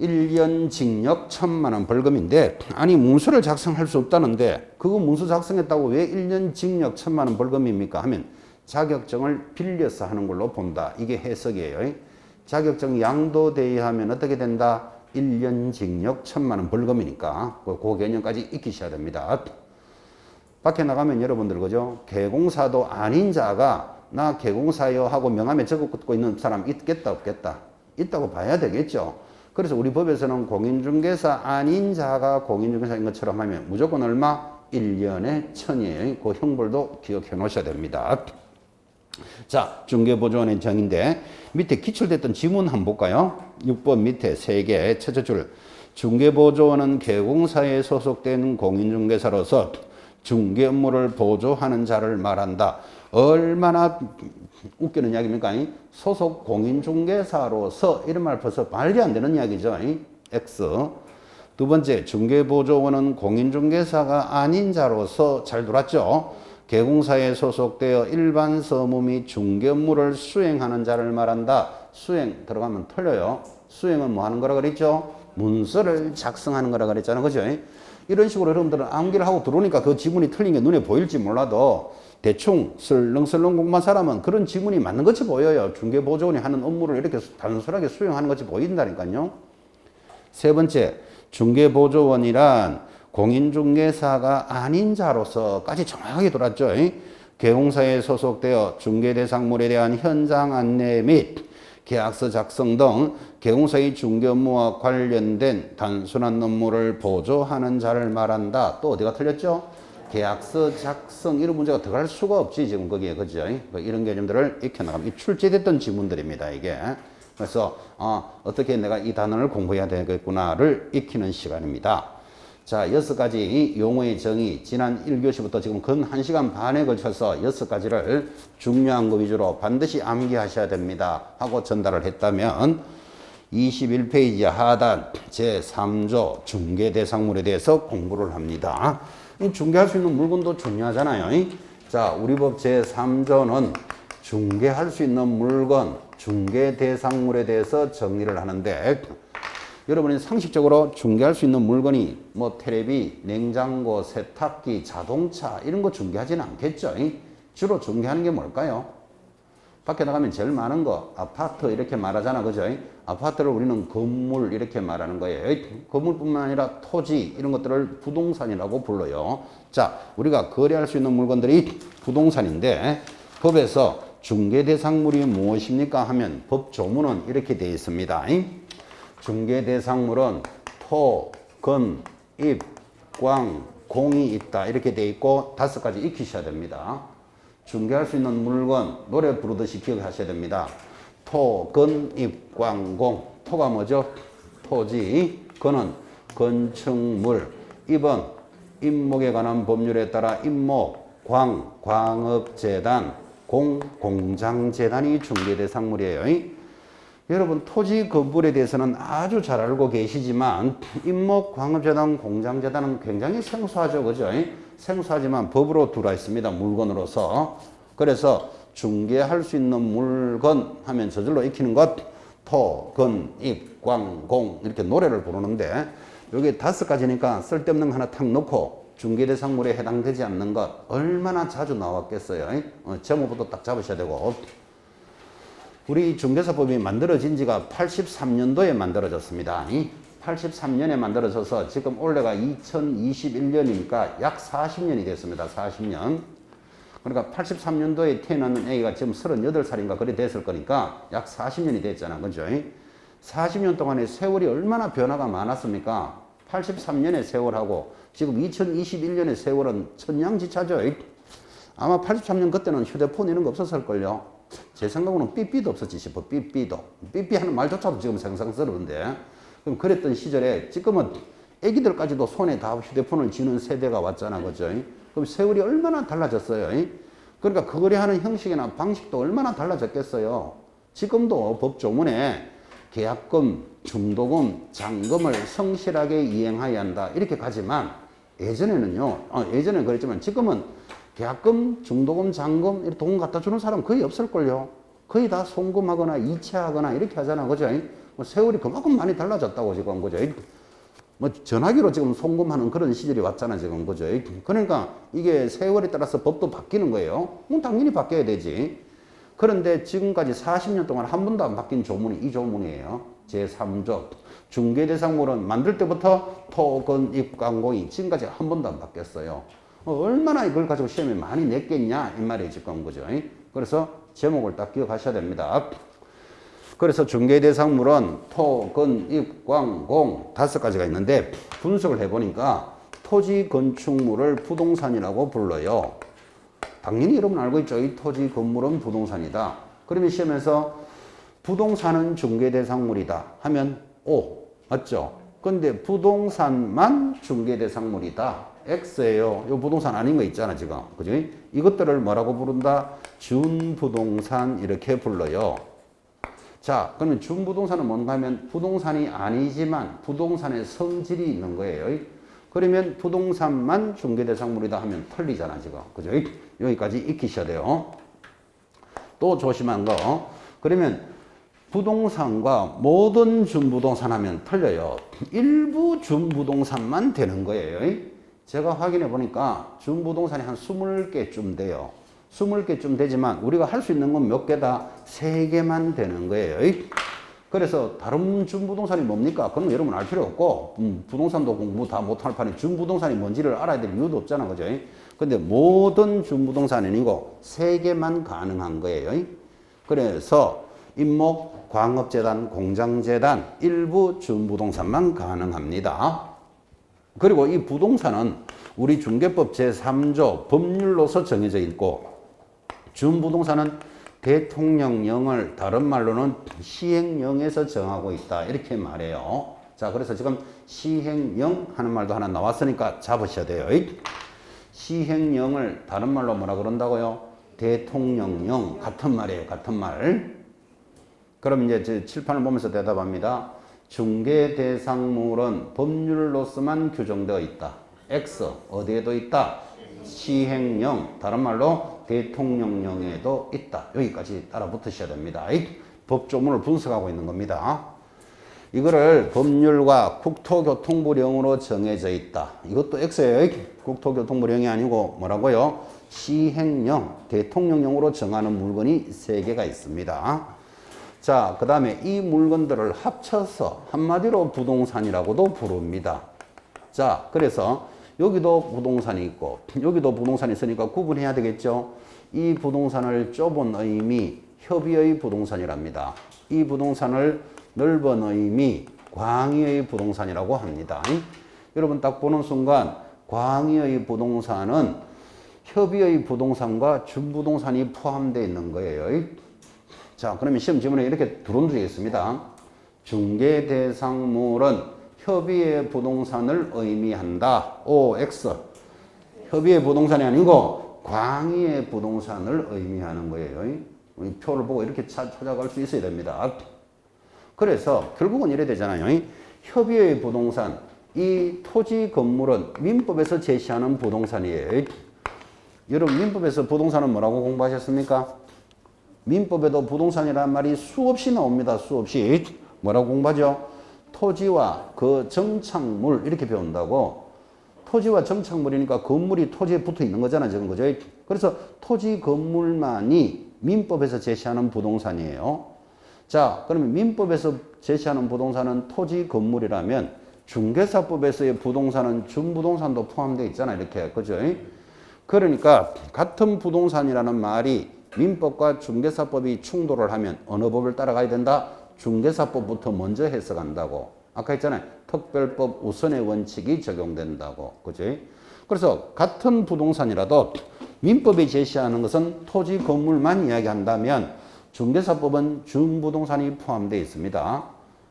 1년 징역 1,000만 원 벌금인데 아니 문서를 작성할 수 없다는데 그거 문서 작성했다고 왜 1년 징역 1,000만 원 벌금입니까? 하면 자격증을 빌려서 하는 걸로 본다. 이게 해석이에요. 자격증 양도돼야 하면 어떻게 된다? 1년 징역 1,000만 원 벌금이니까 그 개념까지 익히셔야 됩니다. 밖에 나가면 여러분들 그죠? 개공사도 아닌 자가 나 개공사요 하고 명함에 적고 있는 사람 있겠다 없겠다? 있다고 봐야 되겠죠. 그래서 우리 법에서는 공인중개사 아닌 자가 공인중개사인 것처럼 하면 무조건 얼마? 1년에 1,000이에요. 그 형벌도 기억해 놓으셔야 됩니다. 자, 중개보조원의 정의인데 밑에 기출됐던 지문 한번 볼까요? 6번 밑에 3개 첫째 줄 중개보조원은 개공사에 소속된 공인중개사로서 중개 업무를 보조하는 자를 말한다. 얼마나 웃기는 이야기입니까? 소속 공인중개사로서 이런 말 벌써 말이 안 되는 이야기죠. X. 두 번째, 중개보조원은 공인중개사가 아닌 자로서 잘 들었죠. 개공사에 소속되어 일반 서무 및 중개 업무를 수행하는 자를 말한다. 수행 들어가면 틀려요. 수행은 뭐 하는 거라 그랬죠? 문서를 작성하는 거라 그랬잖아요. 그죠? 이런 식으로 여러분들은 암기를 하고 들어오니까 그 지문이 틀린 게 눈에 보일지 몰라도 대충 설렁설렁 공부한 사람은 그런 지문이 맞는 것이 보여요. 중개보조원이 하는 업무를 이렇게 단순하게 수행하는 것이 보인다니까요. 세 번째, 중개보조원이란 공인중개사가 아닌 자로서까지 정확하게 돌았죠. 개공사에 소속되어 중개대상물에 대한 현장 안내 및 계약서 작성 등 개공사의 중개 업무와 관련된 단순한 업무를 보조하는 자를 말한다. 또 어디가 틀렸죠? 계약서 작성 이런 문제가 들어갈 수가 없지 지금 거기에 그죠? 이런 개념들을 익혀나가면 출제됐던 지문들입니다 이게. 그래서 어떻게 내가 이 단어를 공부해야 되겠구나를 익히는 시간입니다. 자, 6가지 용어의 정의 지난 1교시부터 지금 근 1시간 반에 걸쳐서 6가지를 중요한 거 위주로 반드시 암기하셔야 됩니다 하고 전달을 했다면 21페이지 하단 제3조 중개대상물에 대해서 공부를 합니다. 중개할 수 있는 물건도 중요하잖아요. 자, 우리 법 제3조는 중개할 수 있는 물건, 중개대상물에 대해서 정리를 하는데 여러분이 상식적으로 중개할 수 있는 물건이 뭐 텔레비, 냉장고, 세탁기, 자동차 이런 거 중개하지는 않겠죠. 주로 중개하는 게 뭘까요? 밖에 나가면 제일 많은 거 아파트 이렇게 말하잖아 그죠? 아파트를 우리는 건물 이렇게 말하는 거예요. 건물뿐만 아니라 토지 이런 것들을 부동산이라고 불러요. 자, 우리가 거래할 수 있는 물건들이 부동산인데 법에서 중개대상물이 무엇입니까 하면 법 조문은 이렇게 되어 있습니다. 중개대상물은 토, 건, 입, 광, 공이 있다 이렇게 되어 있고 5가지 익히셔야 됩니다. 중개할 수 있는 물건 노래 부르듯이 기억하셔야 됩니다. 토, 건, 입, 광, 공. 토가 뭐죠? 토지. 건은 건축물. 입은 임목에 관한 법률에 따라 임목, 광, 광업재단, 공, 공장재단이 중개대상물이에요. 여러분 토지 건물에 대해서는 아주 잘 알고 계시지만 임목, 광업재단, 공장재단은 굉장히 생소하죠. 그죠? 생소하지만 법으로 들어와 있습니다. 물건으로서. 그래서 중개할 수 있는 물건 하면 저절로 익히는 것 토, 건, 입, 광, 공 이렇게 노래를 부르는데 여기 5가지니까 쓸데없는 거 하나 탁 넣고 중개대상물에 해당되지 않는 것 얼마나 자주 나왔겠어요. 제목부터 딱 잡으셔야 되고 우리 중개사법이 만들어진 지가 83년도에 만들어졌습니다. 83년에 만들어져서 지금 올해가 2021년이니까 약 40년이 됐습니다. 40년. 그러니까 83년도에 태어난 애가 지금 38살인가 그래 됐을 거니까 약 40년이 됐잖아. 그죠? 40년 동안에 세월이 얼마나 변화가 많았습니까? 83년의 세월하고 지금 2021년의 세월은 천양지차죠. 아마 83년 그때는 휴대폰 이런 거 없었을걸요. 제 생각으로는 삐삐도 없었지 싶어. 삐삐도. 삐삐 하는 말조차도 지금 생상스러운데. 그럼 그랬던 시절에 지금은 애기들까지도 손에 다 휴대폰을 쥐는 세대가 왔잖아. 그죠? 그럼 세월이 얼마나 달라졌어요. 그러니까 거래하는 형식이나 방식도 얼마나 달라졌겠어요. 지금도 법조문에 계약금, 중도금, 잔금을 성실하게 이행하여야 한다. 이렇게 가지만 예전에는요. 예전에 그랬지만 지금은 계약금, 중도금, 잔금 이렇게 돈 갖다 주는 사람 거의 없을걸요. 거의 다 송금하거나 이체하거나 이렇게 하잖아. 그죠? 세월이 그만큼 많이 달라졌다고 지금. 그죠? 뭐 전화기로 지금 송금하는 그런 시절이 왔잖아 지금. 그죠? 그러니까 이게 세월에 따라서 법도 바뀌는 거예요. 당연히 바뀌어야 되지. 그런데 지금까지 40년 동안 한 번도 안 바뀐 조문이 이 조문이에요. 제3조 중개대상물은 만들 때부터 토, 건, 입, 광, 공이 지금까지 한 번도 안 바뀌었어요. 얼마나 이걸 가지고 시험에 많이 냈겠냐 이 말이에요 지금. 그죠? 그래서 제목을 딱 기억하셔야 됩니다. 그래서 중개대상물은 토, 건, 입, 광, 공 5가지가 있는데 분석을 해보니까 토지, 건축물을 부동산이라고 불러요. 당연히 여러분 알고 있죠. 이 토지, 건물은 부동산이다. 그러면 시험에서 부동산은 중개대상물이다 하면 O 맞죠? 근데 부동산만 중개대상물이다. X예요. 이 부동산 아닌 거 있잖아 지금. 그죠? 이것들을 뭐라고 부른다? 준부동산 이렇게 불러요. 자, 그러면 준부동산은 뭔가 하면 부동산이 아니지만 부동산의 성질이 있는 거예요. 그러면 부동산만 중개대상물이다 하면 틀리잖아 지금. 그죠? 여기까지 익히셔야 돼요. 또 조심한 거. 그러면 부동산과 모든 준부동산 하면 틀려요. 일부 준부동산만 되는 거예요. 제가 확인해 보니까 준부동산이 한 20개쯤 돼요. 20개쯤 되지만 우리가 할 수 있는 건 몇 개다? 3개만 되는 거예요. 그래서 다른 준부동산이 뭡니까? 그럼 여러분 알 필요 없고 부동산도 공부 다 못할 판에 준부동산이 뭔지를 알아야 될 이유도 없잖아. 그죠? 근데 모든 준부동산이 아니고 3개만 가능한 거예요. 그래서 임목, 광업재단, 공장재단 일부 준부동산만 가능합니다. 그리고 이 부동산은 우리 중개법 제3조 법률로서 정해져 있고 준부동산은 대통령령을 다른 말로는 시행령에서 정하고 있다. 이렇게 말해요. 자, 그래서 지금 시행령 하는 말도 하나 나왔으니까 잡으셔야 돼요. 시행령을 다른 말로 뭐라 그런다고요? 대통령령. 같은 말이에요. 같은 말. 그럼 이제 칠판을 보면서 대답합니다. 중개 대상물은 법률로서만 규정되어 있다. X 어디에도 있다? 시행령, 다른 말로 대통령령에도 있다. 여기까지 따라 붙으셔야 됩니다. 법조문을 분석하고 있는 겁니다. 이거를 법률과 국토교통부령으로 정해져 있다. 이것도 X예요. 국토교통부령이 아니고 뭐라고요? 시행령, 대통령령으로 정하는 물건이 3개가 있습니다. 자, 그 다음에 이 물건들을 합쳐서 한마디로 부동산이라고도 부릅니다. 자, 그래서 여기도 부동산이 있고 여기도 부동산이 있으니까 구분해야 되겠죠. 이 부동산을 좁은 의미 협의의 부동산이랍니다. 이 부동산을 넓은 의미 광의의 부동산이라고 합니다. 여러분 딱 보는 순간 광의의 부동산은 협의의 부동산과 준부동산이 포함되어 있는 거예요. 자, 그러면 시험 지문에 이렇게 두론 주겠습니다. 중개 대상물은 협의의 부동산을 의미한다. OX. 협의의 부동산이 아니고 광의의 부동산을 의미하는 거예요. 표를 보고 이렇게 찾아갈 수 있어야 됩니다. 그래서 결국은 이래 되잖아요. 협의의 부동산, 이 토지 건물은 민법에서 제시하는 부동산이에요. 여러분 민법에서 부동산은 뭐라고 공부하셨습니까? 민법에도 부동산이라는 말이 수없이 나옵니다. 수없이. 뭐라고 공부하죠? 토지와 그 정착물 이렇게 배운다고. 토지와 정착물이니까 건물이 토지에 붙어 있는 거잖아요. 지금 그죠? 그래서 토지 건물만이 민법에서 제시하는 부동산이에요. 자, 그러면 민법에서 제시하는 부동산은 토지 건물이라면 중개사법에서의 부동산은 준부동산도 포함되어 있잖아요. 이렇게. 그죠? 그러니까 같은 부동산이라는 말이 민법과 중개사법이 충돌을 하면 어느 법을 따라가야 된다? 중개사법부터 먼저 해석한다고. 아까 했잖아요. 특별법 우선의 원칙이 적용된다고. 그죠? 그래서 같은 부동산이라도 민법이 제시하는 것은 토지 건물만 이야기한다면 중개사법은 준부동산이 포함되어 있습니다.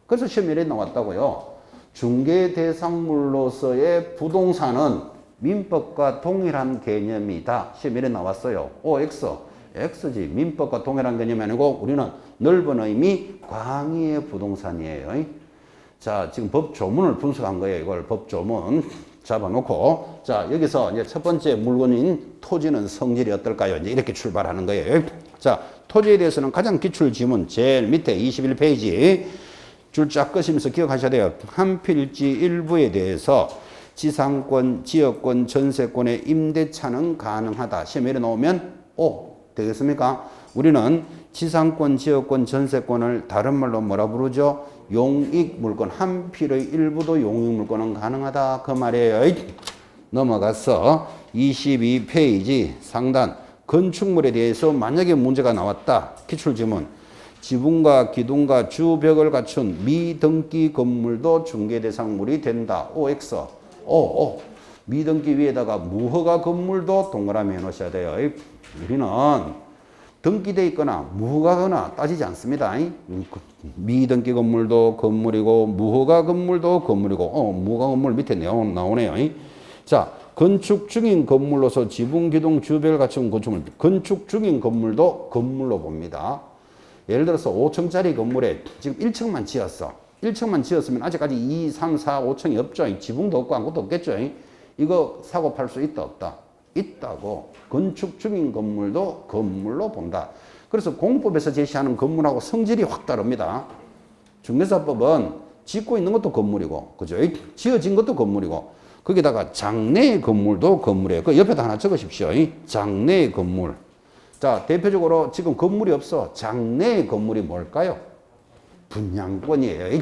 그래서 시험에 나왔다고요. 중개 대상물로서의 부동산은 민법과 동일한 개념이다. 시험에 나왔어요. OX. X지. 민법과 동일한 개념이 아니고 우리는 넓은 의미 광의의 부동산이에요. 자, 지금 법조문을 분석한 거예요. 이걸 법조문 잡아놓고. 자, 여기서 이제 첫 번째 물건인 토지는 성질이 어떨까요? 이제 이렇게 출발하는 거예요. 자, 토지에 대해서는 가장 기출 지문 제일 밑에 21페이지 줄 쫙 끄시면서 기억하셔야 돼요. 한 필지 일부에 대해서 지상권, 지역권, 전세권의 임대차는 가능하다. 시험에 나오면 O 되겠습니까? 우리는 지상권, 지역권, 전세권을 다른 말로 뭐라 부르죠? 용익물권, 한 필의 일부도 용익물권은 가능하다. 그 말이에요. 넘어가서 22페이지 상단 건축물에 대해서 만약에 문제가 나왔다. 기출지문. 지붕과 기둥과 주벽을 갖춘 미등기 건물도 중개대상물이 된다. OX. O. 미등기 위에다가 무허가 건물도 동그라미 해놓으셔야 돼요. 우리는 등기돼 있거나 무허가거나 따지지 않습니다. 미등기 건물도 건물이고 무허가 건물도 건물이고 무허가 건물 밑에 나오네요. 자, 건축 중인 건물로서 지붕, 기둥, 주벽을 갖춘 건축물. 건축 중인 건물도 건물로 봅니다. 예를 들어서 5층짜리 건물에 지금 1층만 지었어. 1층만 지었으면 아직까지 2, 3, 4, 5층이 없죠. 지붕도 없고 아무것도 없겠죠. 이거 사고 팔 수 있다 없다? 있다고. 건축 중인 건물도 건물로 본다. 그래서 공법에서 제시하는 건물하고 성질이 확 다릅니다. 중개사법은 짓고 있는 것도 건물이고, 그죠? 지어진 것도 건물이고, 거기다가 장래의 건물도 건물이에요. 그 옆에다 하나 적으십시오. 장래의 건물. 자, 대표적으로 지금 건물이 없어. 장래의 건물이 뭘까요? 분양권이에요.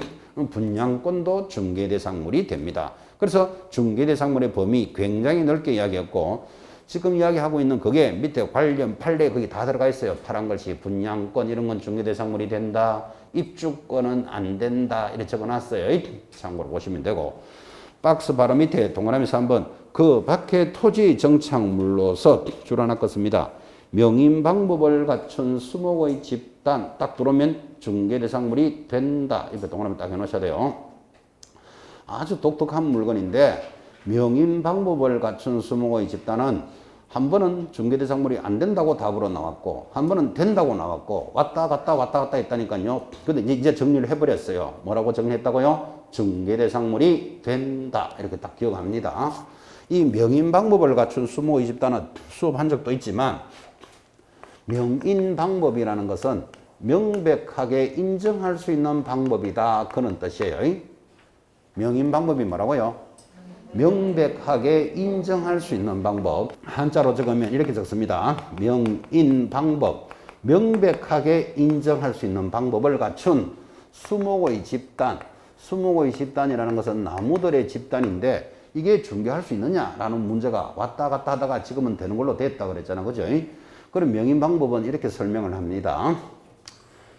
분양권도 중개대상물이 됩니다. 그래서 중개대상물의 범위 굉장히 넓게 이야기했고, 지금 이야기하고 있는 그게 밑에 관련 판례 거기 다 들어가 있어요. 파란 글씨 분양권 이런 건 중개대상물이 된다. 입주권은 안 된다. 이렇게 적어놨어요. 참고로 보시면 되고, 박스 바로 밑에 동그라미 3번 그 밖에 토지 정착물로서 줄 하나 껐습니다. 명인 방법을 갖춘 수목의 집단 딱 들어오면 중개대상물이 된다. 이렇게 동그라미 딱 해놓으셔야 돼요. 아주 독특한 물건인데 명인 방법을 갖춘 수목의 집단은 한 번은 중개대상물이 안 된다고 답으로 나왔고 한 번은 된다고 나왔고 왔다 갔다 했다니까요. 근데 이제 정리를 해버렸어요. 뭐라고 정리했다고요? 중개대상물이 된다. 이렇게 딱 기억합니다. 이 명인 방법을 갖춘 수목의 집단은 수업한 적도 있지만 명인 방법이라는 것은 명백하게 인정할 수 있는 방법이다. 그런 뜻이에요. 명인 방법이 뭐라고요? 명백하게 인정할 수 있는 방법. 한자로 적으면 이렇게 적습니다. 명인 방법. 명백하게 인정할 수 있는 방법을 갖춘 수목의 집단. 수목의 집단이라는 것은 나무들의 집단인데 이게 중개할 수 있느냐라는 문제가 왔다 갔다 하다가 지금은 되는 걸로 됐다 그랬잖아. 그죠? 그럼 명인 방법은 이렇게 설명을 합니다.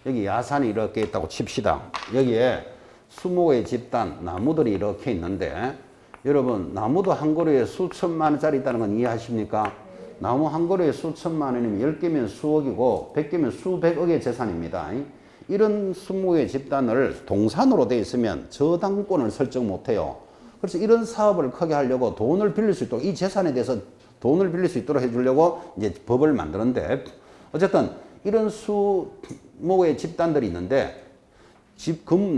여기 야산이 이렇게 있다고 칩시다. 여기에 수목의 집단, 나무들이 이렇게 있는데 여러분 나무도 한 그루에 수천만 원짜리 있다는 건 이해하십니까? 나무 한 그루에 수천만 원이면 10개면 수억이고 100개면 수백억의 재산입니다. 이런 수목의 집단을 동산으로 돼 있으면 저당권을 설정 못해요. 그래서 이런 사업을 크게 하려고 돈을 빌릴 수 있도록 이 재산에 대해서 돈을 빌릴 수 있도록 해주려고 이제 법을 만드는데 어쨌든 이런 수목의 집단들이 있는데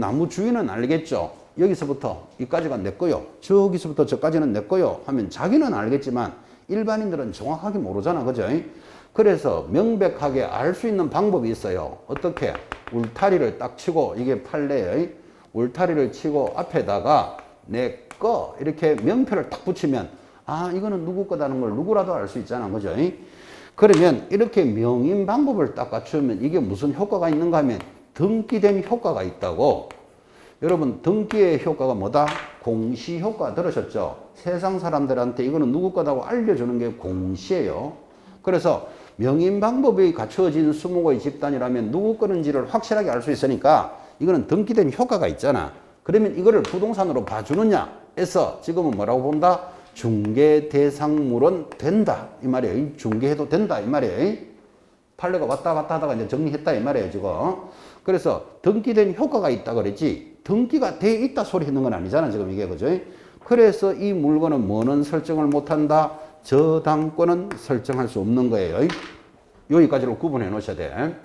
나무 주인은 알겠죠. 여기서부터 여기까지가 내 거요. 저기서부터 저까지는 내 거요. 하면 자기는 알겠지만 일반인들은 정확하게 모르잖아. 그죠? 그래서 명백하게 알 수 있는 방법이 있어요. 어떻게? 울타리를 딱 치고 이게 판례의 울타리를 치고 앞에다가 내 거 이렇게 명표를 딱 붙이면 아 이거는 누구 거다는 걸 누구라도 알 수 있잖아. 그죠? 그러면 이렇게 명인 방법을 딱 갖추면 이게 무슨 효과가 있는가 하면 등기된 효과가 있다고. 여러분 등기의 효과가 뭐다? 공시 효과 들으셨죠? 세상 사람들한테 이거는 누구 거다고 알려주는 게 공시예요. 그래서 명인 방법이 갖추어진 수목의 집단이라면 누구 거는지를 확실하게 알 수 있으니까 이거는 등기된 효과가 있잖아. 그러면 이거를 부동산으로 봐주느냐 해서 지금은 뭐라고 본다? 중개 대상물은 된다 이 말이에요. 중개해도 된다 이 말이에요. 판례가 왔다 갔다 하다가 이제 정리했다 이 말이에요 지금. 그래서 등기된 효과가 있다 그랬지 등기가 돼 있다 소리 했는 건 아니잖아 지금 이게. 그죠? 그래서 이 물건은 뭐는 설정을 못한다? 저당권은 설정할 수 없는 거예요. 여기까지로 구분해 놓으셔야 돼.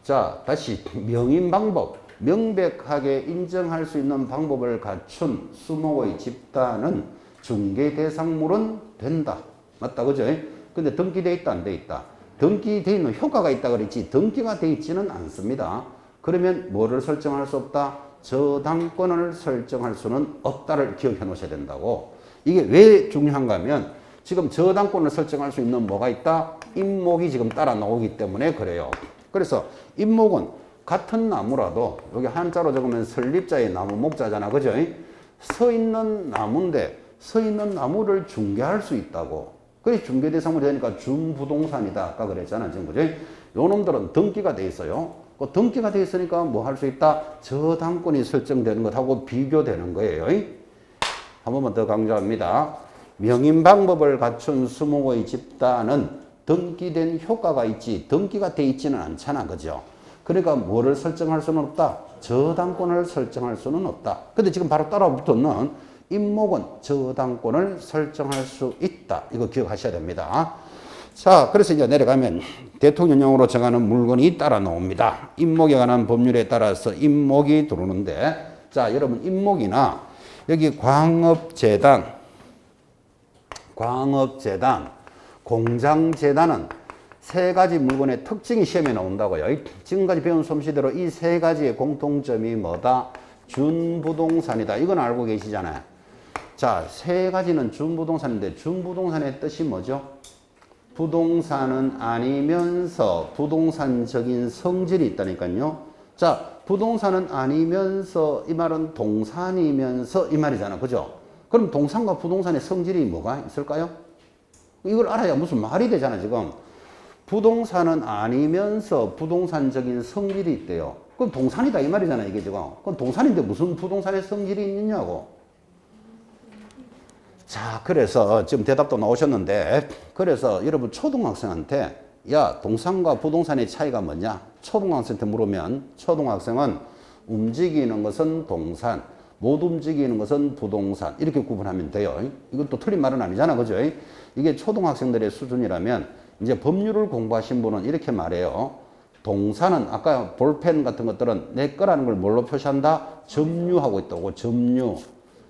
자 다시 명인 방법. 명백하게 인정할 수 있는 방법을 갖춘 수목의 집단은 중개 대상물은 된다. 맞다 그죠? 근데 등기돼 있다 안 돼 있다? 등기돼 있는 효과가 있다 그랬지 등기가 돼 있지는 않습니다. 그러면 뭐를 설정할 수 없다? 저당권을 설정할 수는 없다를 기억해 놓으셔야 된다고. 이게 왜 중요한가 하면 지금 저당권을 설정할 수 있는 뭐가 있다? 임목이 지금 따라 나오기 때문에 그래요. 그래서 임목은 같은 나무라도 여기 한자로 적으면 설립자의 나무 목자잖아. 그죠? 서 있는 나무인데 서 있는 나무를 중개할 수 있다고. 그래서 중개대상물이 되니까 준부동산이다. 아까 그랬잖아. 지금 그죠? 요 놈들은 등기가 돼 있어요. 그 등기가 돼 있으니까 뭐 할 수 있다? 저당권이 설정되는 것하고 비교되는 거예요. 한 번만 더 강조합니다. 명인 방법을 갖춘 수목의 집단은 등기된 효과가 있지 등기가 돼 있지는 않잖아. 그죠? 그러니까 뭐를 설정할 수는 없다? 저당권을 설정할 수는 없다. 근데 지금 바로 따라 붙었는 임목은 저당권을 설정할 수 있다. 이거 기억하셔야 됩니다. 자, 그래서 이제 내려가면 대통령령으로 정하는 물건이 따라 나옵니다. 임목에 관한 법률에 따라서 임목이 들어오는데, 자, 여러분 임목이나 여기 광업재단, 공장재단은 세 가지 물건의 특징이 시험에 나온다고요. 지금까지 배운 솜씨대로 이 세 가지의 공통점이 뭐다? 준부동산이다. 이건 알고 계시잖아요. 자, 세 가지는 준부동산인데 준부동산의 뜻이 뭐죠? 부동산은 아니면서 부동산적인 성질이 있다니까요. 자, 부동산은 아니면서 이 말은 동산이면서 이 말이잖아. 그죠? 그럼 동산과 부동산의 성질이 뭐가 있을까요? 이걸 알아야 무슨 말이 되잖아, 지금. 부동산은 아니면서 부동산적인 성질이 있대요. 그럼 동산이다 이 말이잖아 이게 지금. 그럼 동산인데 무슨 부동산의 성질이 있느냐고. 자, 그래서 지금 대답도 나오셨는데, 그래서 여러분 초등학생한테 야, 동산과 부동산의 차이가 뭐냐? 초등학생한테 물으면 초등학생은 움직이는 것은 동산, 못 움직이는 것은 부동산 이렇게 구분하면 돼요. 이것도 틀린 말은 아니잖아, 그죠? 이게 초등학생들의 수준이라면 이제 법률을 공부하신 분은 이렇게 말해요. 동산은 아까 볼펜 같은 것들은 내 거라는 걸 뭘로 표시한다? 점유하고 있다고, 점유.